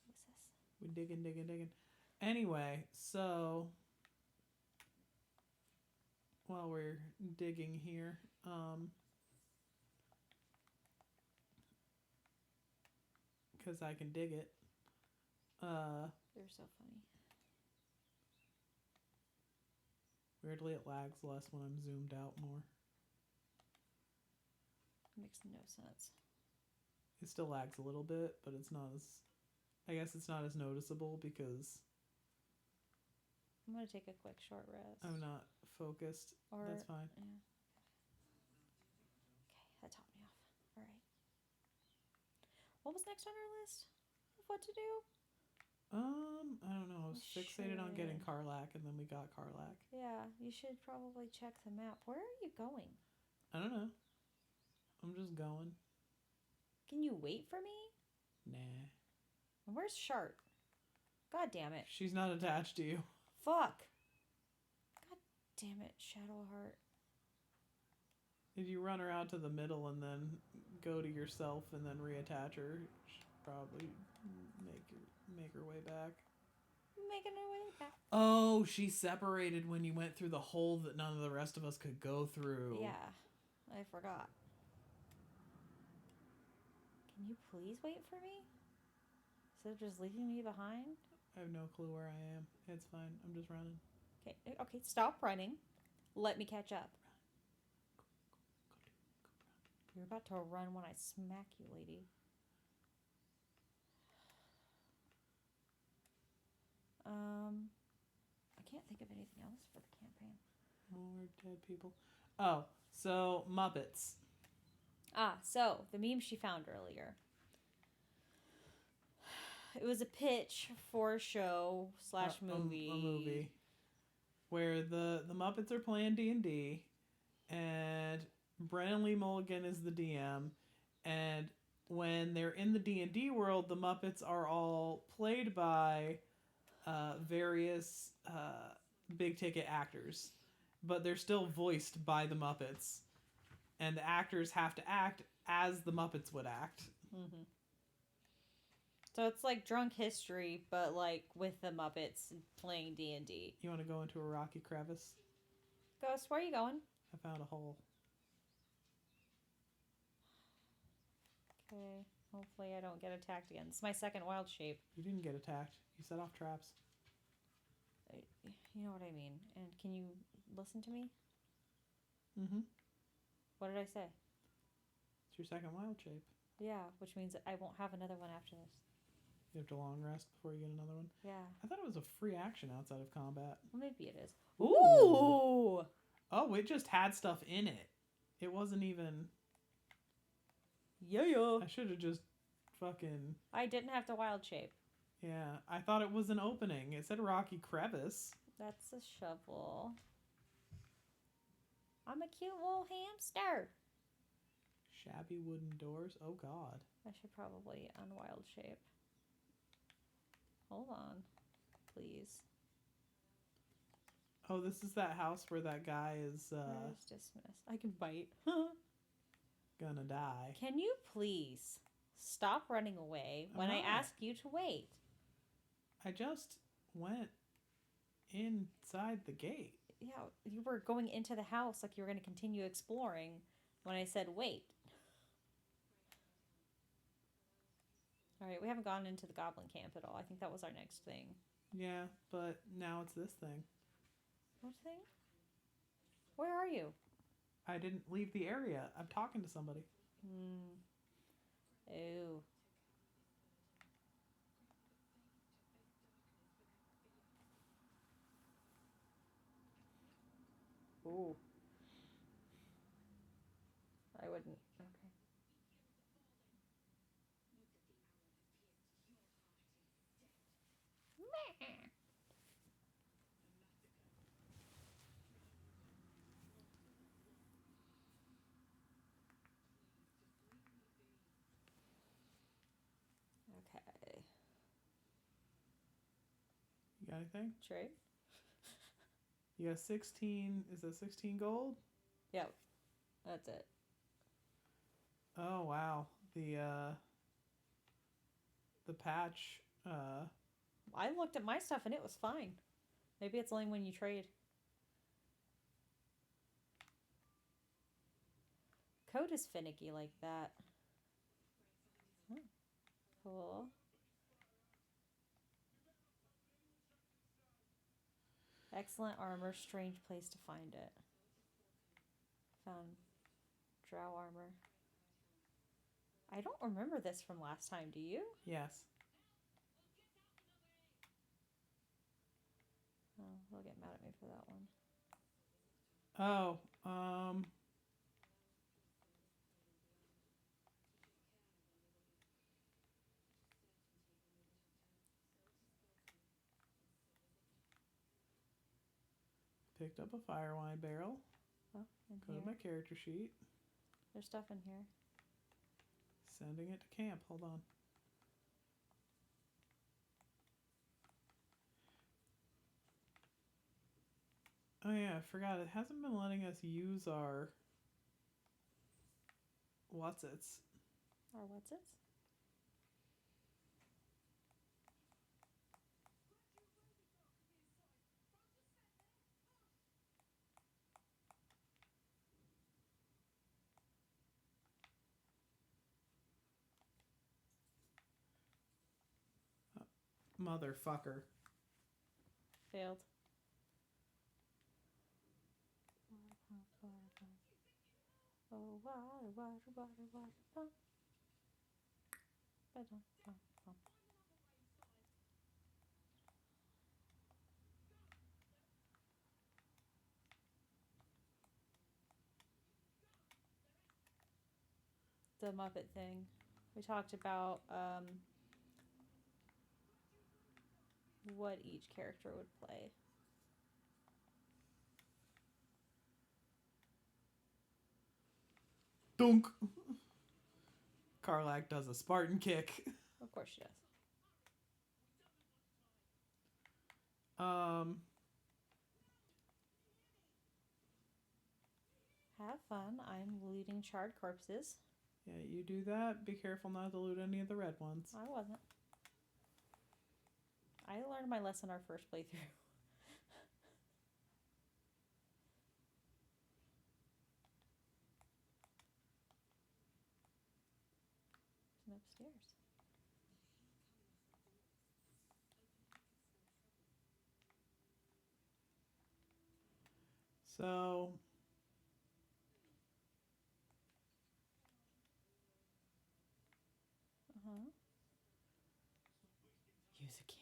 Speaker 2: What's this?
Speaker 1: We digging. Anyway, so while we're digging here, because I can dig it.
Speaker 2: They're so funny.
Speaker 1: Weirdly, it lags less when I'm zoomed out more.
Speaker 2: Makes no sense.
Speaker 1: It still lags a little bit, but it's not as. I guess it's not as noticeable because
Speaker 2: I'm gonna take a quick short rest.
Speaker 1: I'm not focused.
Speaker 2: Or,
Speaker 1: That's fine.
Speaker 2: Yeah. Okay, that topped me off. All right. What was next on our list of what to do?
Speaker 1: I don't know. I was fixated on getting
Speaker 2: should.
Speaker 1: Carlac, and then we got Carlac.
Speaker 2: Yeah, you should probably check the map. Where are you going?
Speaker 1: I don't know. I'm just going.
Speaker 2: Can you wait for me?
Speaker 1: Nah.
Speaker 2: And where's Sharp? God damn it.
Speaker 1: She's not attached to you.
Speaker 2: Fuck. God damn it, Shadowheart.
Speaker 1: If you run her out to the middle and then go to yourself and then reattach her, she'll probably make her way back.
Speaker 2: Making her way back.
Speaker 1: Oh, she separated when you went through the hole that none of the rest of us could go through.
Speaker 2: Yeah, I forgot. Can you please wait for me? Instead of just leaving me behind?
Speaker 1: I have no clue where I am. It's fine. I'm just running.
Speaker 2: Okay, stop running. Let me catch up. You're about to run when I smack you, lady. I can't think of anything else for the campaign.
Speaker 1: More dead people. Oh, so Muppets.
Speaker 2: So the meme she found earlier. It was a pitch for a show / movie.
Speaker 1: A movie. Where the Muppets are playing D&D, and Brennan Lee Mulligan is the DM, and when they're in the D&D world, the Muppets are all played by various big ticket actors, but they're still voiced by the Muppets, and the actors have to act as the Muppets would act.
Speaker 2: Mm-hmm. So it's like Drunk History, but like with the Muppets playing D&D.
Speaker 1: You want to go into a rocky crevice?
Speaker 2: Ghost, where are you going?
Speaker 1: I found a hole.
Speaker 2: Okay, hopefully I don't get attacked again. It's my second wild shape.
Speaker 1: You didn't get attacked. You set off traps.
Speaker 2: You know what I mean. And can you listen to me?
Speaker 1: Mm-hmm.
Speaker 2: What did I say?
Speaker 1: It's your second wild shape.
Speaker 2: Yeah, which means I won't have another one after this.
Speaker 1: You have to long rest before you get another one.
Speaker 2: Yeah.
Speaker 1: I thought it was a free action outside of combat.
Speaker 2: Well, maybe it is.
Speaker 1: Ooh! Oh, it just had stuff in it. It wasn't even...
Speaker 2: Yeah.
Speaker 1: I should have just fucking...
Speaker 2: I didn't have to wild shape.
Speaker 1: Yeah, I thought it was an opening. It said rocky crevice.
Speaker 2: That's a shovel. I'm a cute little hamster.
Speaker 1: Shabby wooden doors. Oh God.
Speaker 2: I should probably unwild shape. Hold on, please.
Speaker 1: Oh, this is that house where that guy is
Speaker 2: Where's dismiss? I can bite.
Speaker 1: gonna die.
Speaker 2: Can you please stop running away when I
Speaker 1: not.
Speaker 2: ask you to wait?
Speaker 1: I just went inside the gate.
Speaker 2: Yeah, you were going into the house like you were going to continue exploring when I said wait. All right, we haven't gone into the goblin camp at all. I think that was our next thing.
Speaker 1: Yeah, but now it's this thing.
Speaker 2: What thing? Where are you?
Speaker 1: I didn't leave the area. I'm talking to somebody.
Speaker 2: Ooh. Ooh. I wouldn't. Okay. Okay.
Speaker 1: You got anything?
Speaker 2: Trade?
Speaker 1: You got 16. Is that 16 gold?
Speaker 2: Yep. That's it.
Speaker 1: Oh wow. The patch.
Speaker 2: I looked at my stuff and it was fine. Maybe it's only when you trade. Code is finicky like that. Oh, cool. Excellent armor. Strange place to find it. Found drow armor. I don't remember this from last time, do you?
Speaker 1: Yes.
Speaker 2: Oh, they'll get mad at me for that one.
Speaker 1: Oh. Picked up a fire wine barrel.
Speaker 2: Oh, in
Speaker 1: Go
Speaker 2: here.
Speaker 1: to my character sheet.
Speaker 2: There's stuff in here.
Speaker 1: Sending it to camp. Hold on. Oh yeah, I forgot. It hasn't been letting us use our what's-its.
Speaker 2: Or what's it?
Speaker 1: Motherfucker.
Speaker 2: Failed. Oh, water, water, water, water, pump. Ba-dum, bum, bum. The Muppet thing. We talked about what each character would play.
Speaker 1: Dunk. Karlak does a Spartan kick.
Speaker 2: Of course she does. Have fun. I'm looting charred corpses.
Speaker 1: Yeah, you do that. Be careful not to loot any of the red ones.
Speaker 2: I wasn't. I learned my lesson our first playthrough. It's upstairs.
Speaker 1: So use a candle.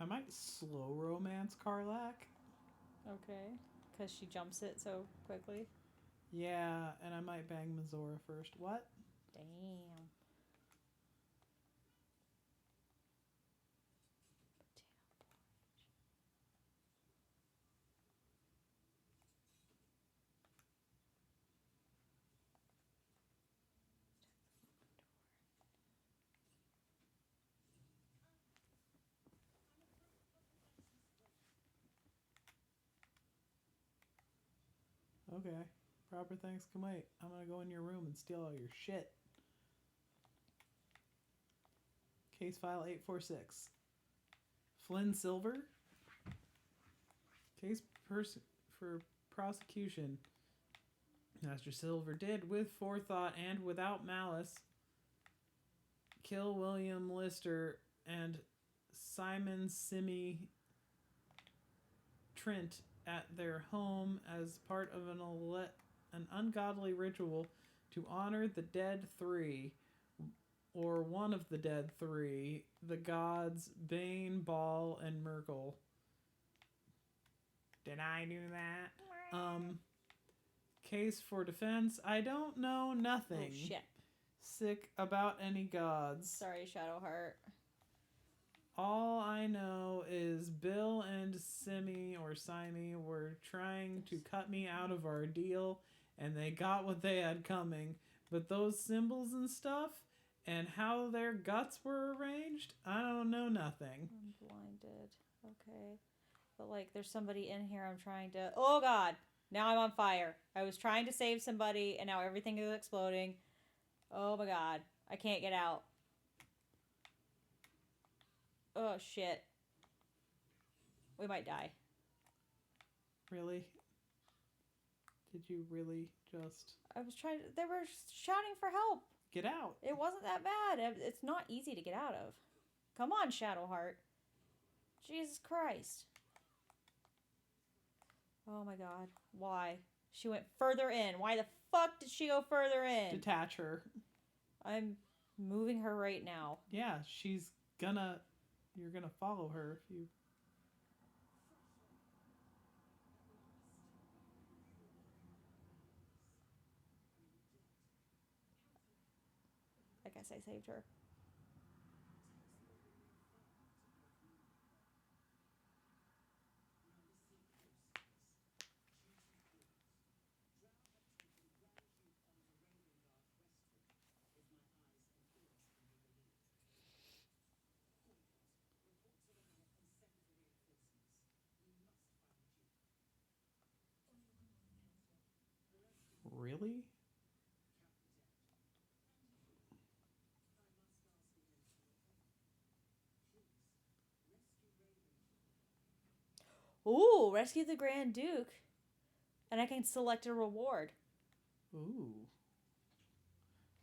Speaker 1: I might slow romance Karlak.
Speaker 2: Okay. Because she jumps it so quickly.
Speaker 1: Yeah, and I might bang Mizora first. What?
Speaker 2: Damn.
Speaker 1: Okay. Proper things can wait. I'm gonna go in your room and steal all your shit. Case file 846. Flynn Silver. Case for prosecution. Master Silver did, with forethought and without malice, kill William Lister and Simon Simi Trent at their home as part of an ungodly ritual to honor the dead three, or one of the dead three, the gods Bane, Baal, and Merkel. Did I do that? Case for defense. I don't know nothing.
Speaker 2: Oh, shit.
Speaker 1: Sick about any gods.
Speaker 2: Sorry, Shadowheart.
Speaker 1: All I know is Bill and Simi were trying to cut me out of our deal, and they got what they had coming. But those symbols and stuff, and how their guts were arranged, I don't know nothing.
Speaker 2: I'm blinded. Okay. But, like, there's somebody in here I'm trying to... Oh, God! Now I'm on fire. I was trying to save somebody, and now everything is exploding. Oh, my God. I can't get out. Oh, shit. We might die.
Speaker 1: Really? Did you really just...
Speaker 2: I was trying to... They were shouting for help.
Speaker 1: Get out.
Speaker 2: It wasn't that bad. It's not easy to get out of. Come on, Shadowheart. Jesus Christ. Oh my God. Why? She went further in. Why the fuck did she go further in?
Speaker 1: Detach her.
Speaker 2: I'm moving her right now.
Speaker 1: Yeah, she's gonna... You're gonna follow her if you...
Speaker 2: I guess I saved her.
Speaker 1: Really?
Speaker 2: Ooh, rescue the Grand Duke. And I can select a reward.
Speaker 1: Ooh.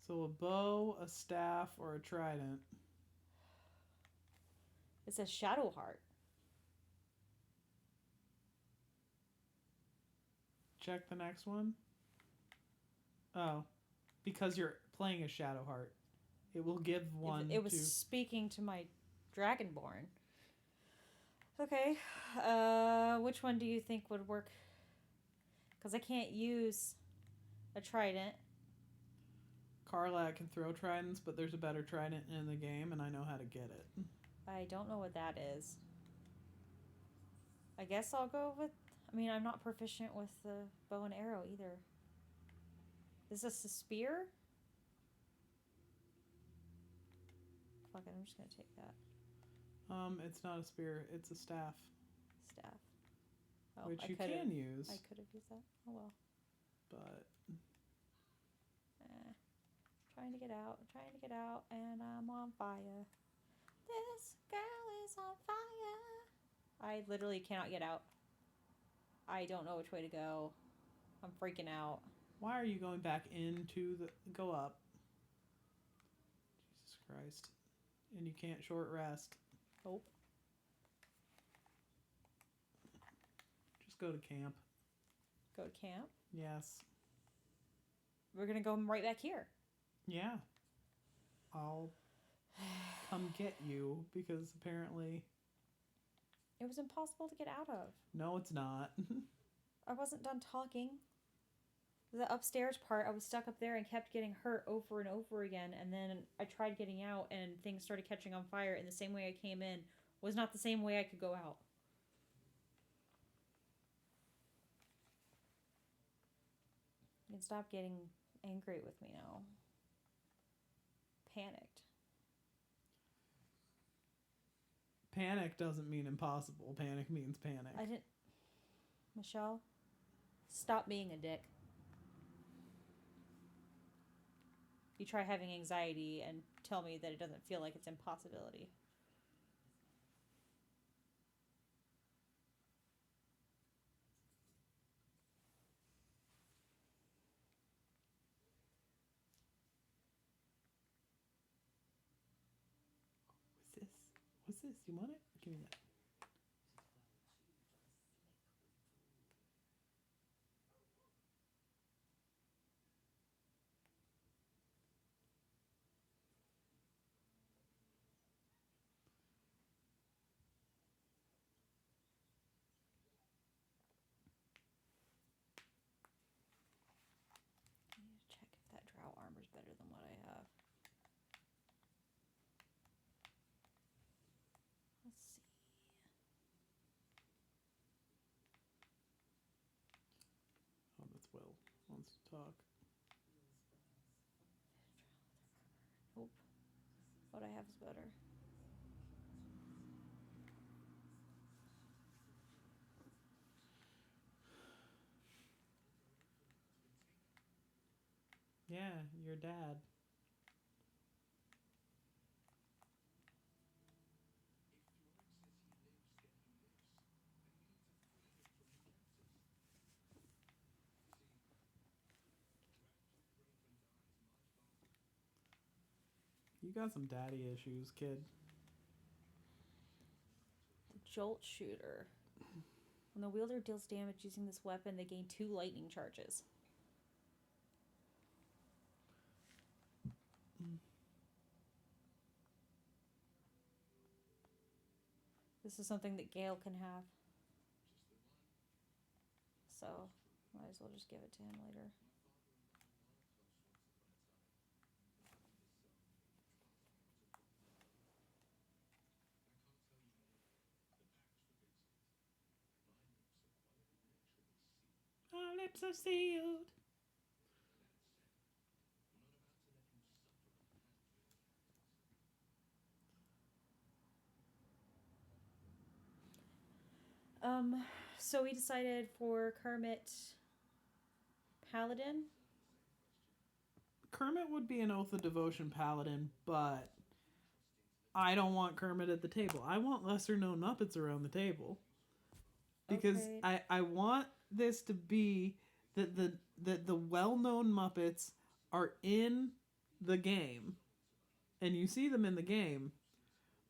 Speaker 1: So a bow, a staff, or a trident.
Speaker 2: It says Shadowheart.
Speaker 1: Check the next one. Oh. Because you're playing a Shadowheart. It will give one
Speaker 2: It was
Speaker 1: to...
Speaker 2: speaking to my Dragonborn. Okay. Which one do you think would work? Because I can't use a trident.
Speaker 1: Karlak can throw tridents, but there's a better trident in the game, and I know how to get it.
Speaker 2: I don't know what that is. I guess I'll go with... I mean, I'm not proficient with the bow and arrow either. Is this a spear? Fuck it, I'm just gonna take that.
Speaker 1: It's not a spear, it's a staff.
Speaker 2: Staff. Oh,
Speaker 1: Which
Speaker 2: I
Speaker 1: you
Speaker 2: could've-
Speaker 1: can use.
Speaker 2: I could have used that. Oh well.
Speaker 1: But...
Speaker 2: Trying to get out. I'm trying to get out, and I'm on fire. This girl is on fire. I literally cannot get out. I don't know which way to go. I'm freaking out.
Speaker 1: Why are you going back into the... Go up. Jesus Christ. And you can't short rest.
Speaker 2: Nope.
Speaker 1: Just go to camp.
Speaker 2: Go to camp.
Speaker 1: Yes.
Speaker 2: We're gonna go right back here.
Speaker 1: Yeah. I'll come get you because apparently
Speaker 2: It was impossible to get out of.
Speaker 1: No, it's not.
Speaker 2: I wasn't done talking. The upstairs part, I was stuck up there and kept getting hurt over and over again. And then I tried getting out, and things started catching on fire. And the same way I came in was not the same way I could go out. You can stop getting angry with me now. Panicked.
Speaker 1: Panic doesn't mean impossible. Panic means panic.
Speaker 2: I didn't. Michelle, stop being a dick. You try having anxiety and tell me that it doesn't feel like it's impossibility.
Speaker 1: What's this? You want it? Give me that.
Speaker 2: I need to check if that drow armor's better than what I have. Let's see.
Speaker 1: Oh, that's Will wants to talk.
Speaker 2: Nope. What I have is better.
Speaker 1: Yeah, your dad. You got some daddy issues, kid.
Speaker 2: The Jolt Shooter. When the wielder deals damage using this weapon, they gain 2 lightning charges. This is something that Gale can have. So, might as well just give it to him later.
Speaker 1: Our lips are sealed.
Speaker 2: So we decided for Kermit Paladin.
Speaker 1: Kermit would be an Oath of Devotion paladin, but I don't want Kermit at the table. I want lesser known Muppets around the table. Because
Speaker 2: Okay.
Speaker 1: I want this to be that the well known Muppets are in the game. And you see them in the game.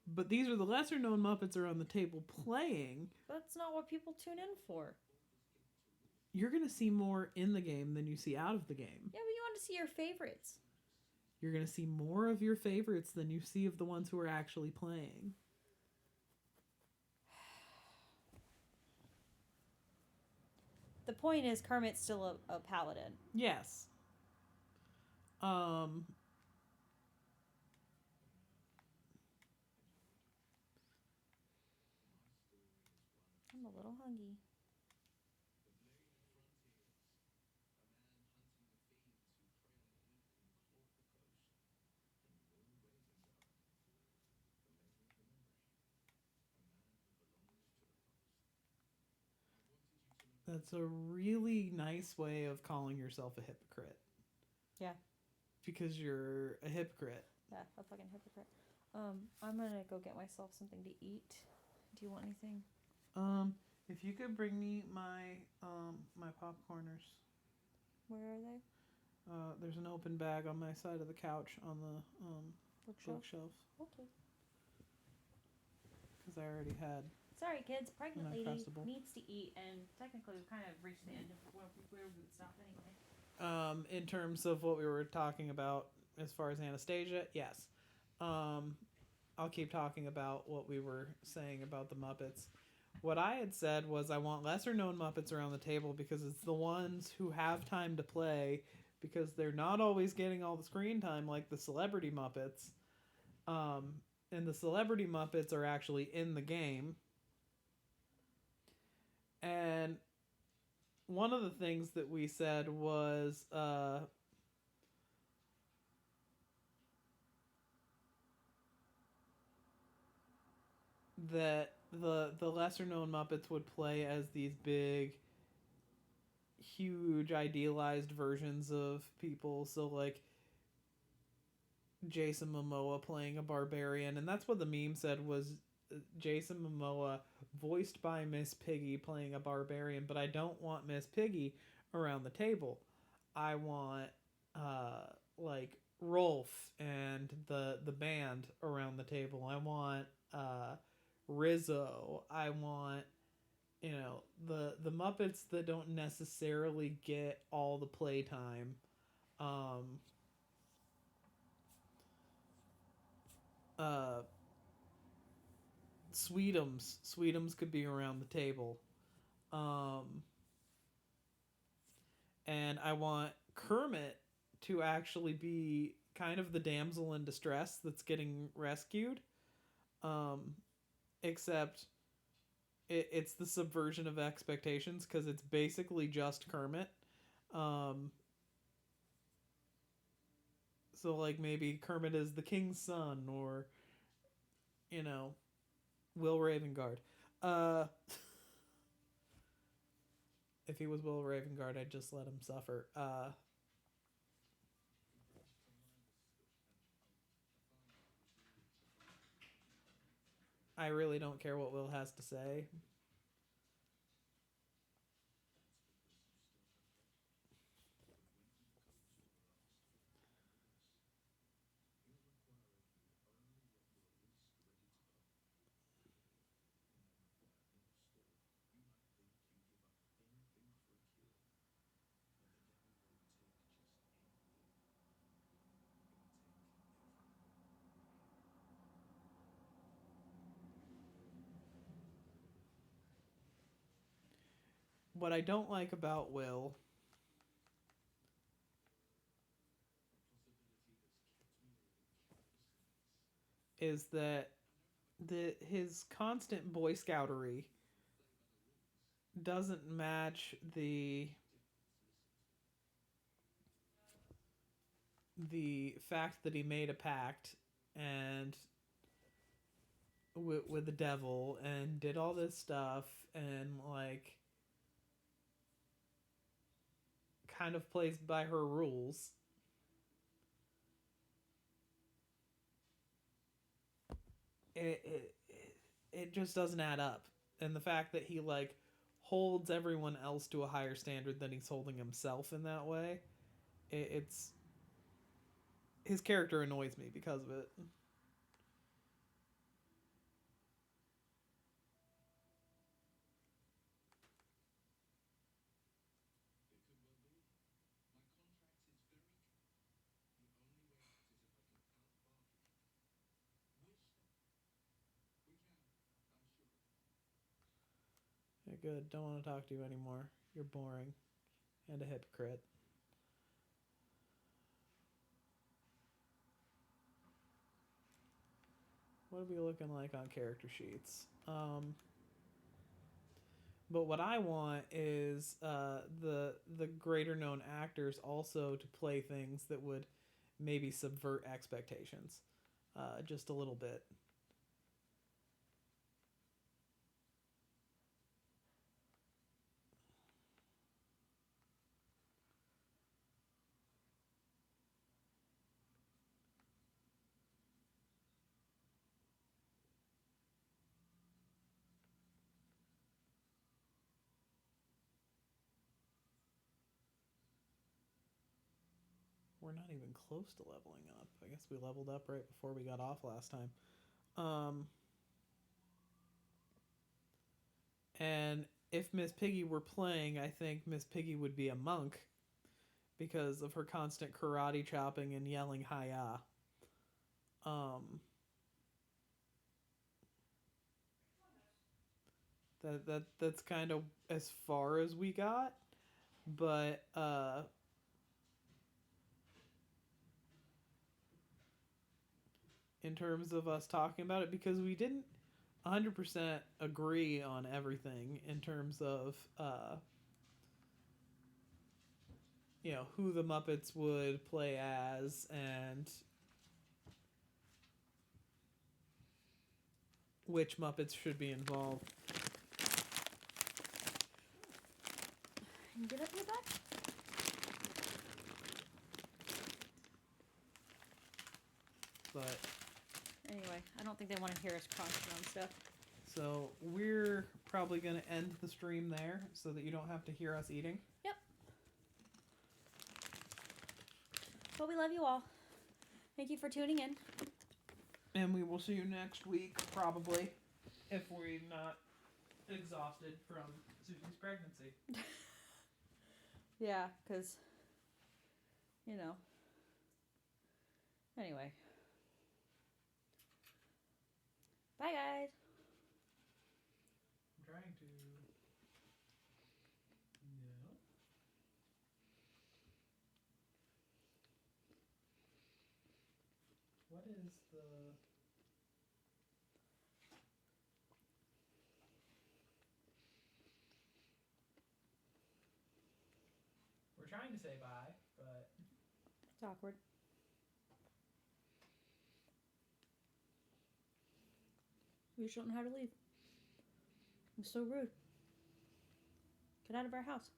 Speaker 1: But these are the lesser known Muppets around the table playing.
Speaker 2: That's not what people tune in for.
Speaker 1: You're going to see more in the game than you see out of the game.
Speaker 2: Yeah, but you want to see your favorites.
Speaker 1: You're going to see more of your favorites than you see of the ones who are actually playing.
Speaker 2: The point is, Kermit's still a paladin.
Speaker 1: Yes.
Speaker 2: I'm a little hungry.
Speaker 1: That's a really nice way of calling yourself a hypocrite.
Speaker 2: Yeah.
Speaker 1: Because you're a hypocrite.
Speaker 2: Yeah, a fucking hypocrite. I'm gonna go get myself something to eat. Do you want anything?
Speaker 1: If you could bring me my my popcorners.
Speaker 2: Where are they?
Speaker 1: There's an open bag on my side of the couch on the
Speaker 2: Bookshelf?
Speaker 1: bookshelf.
Speaker 2: Okay.
Speaker 1: Because I already had.
Speaker 2: Sorry, kids. Pregnant lady
Speaker 1: Uncrustable.
Speaker 2: needs to eat, and technically we've kind of reached the end of where we would stop anyway.
Speaker 1: In terms of what we were talking about as far as Anastasia, yes. I'll keep talking about what we were saying about the Muppets. What I had said was I want lesser known Muppets around the table because it's the ones who have time to play because they're not always getting all the screen time like the celebrity Muppets. Um, and the celebrity Muppets are actually in the game. And one of the things that we said was that the lesser known Muppets would play as these big, huge, idealized versions of people. So like Jason Momoa playing a barbarian, and that's what the meme said was Jason Momoa voiced by Miss Piggy playing a barbarian. But I don't want Miss Piggy around the table. I want like Rolf and the band around the table. I want Rizzo. I want the Muppets that don't necessarily get all the playtime. Um, uh, Sweetums could be around the table. Um, and I want Kermit to actually be kind of the damsel in distress that's getting rescued. Um, except it's the subversion of expectations because it's basically just Kermit. Um, so like maybe Kermit is the king's son, or you know Will Ravengard. Uh, if he was Will Ravengard, I'd just let him suffer. I really don't care what Will has to say. What I don't like about Will is that his constant Boy Scoutery doesn't match the fact that he made a pact and with the devil and did all this stuff and like kind of plays by her rules. It just doesn't add up. And the fact that he like holds everyone else to a higher standard than he's holding himself in that way, it's his character annoys me because of it. Yeah, good. Don't want to talk to you anymore. You're boring and a hypocrite. What are we looking like on character sheets? But what I want is the greater known actors also to play things that would maybe subvert expectations, just a little bit. We're not even close to leveling up. I guess we leveled up right before we got off last time. Um, and if Miss Piggy were playing, I think Miss Piggy would be a monk because of her constant karate chopping and yelling "Hiya." Um, That's kind of as far as we got. But in terms of us talking about it, because we didn't 100% agree on everything in terms of who the Muppets would play as and which Muppets should be involved.
Speaker 2: Get up your back.
Speaker 1: But
Speaker 2: anyway, I don't think they want to hear us crunching on stuff.
Speaker 1: So we're probably going to end the stream there so that you don't have to hear us eating.
Speaker 2: Yep. Well, we love you all. Thank you for tuning in.
Speaker 1: And we will see you next week, probably, if we're not exhausted from Susie's pregnancy.
Speaker 2: Yeah, because, Anyway. Bye, guys.
Speaker 1: I'm trying to... No. What is the... We're trying to say bye, but...
Speaker 2: It's awkward. We just don't know how to leave. I'm so rude. Get out of our house.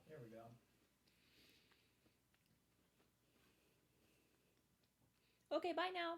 Speaker 1: There we go.
Speaker 2: Okay, bye now.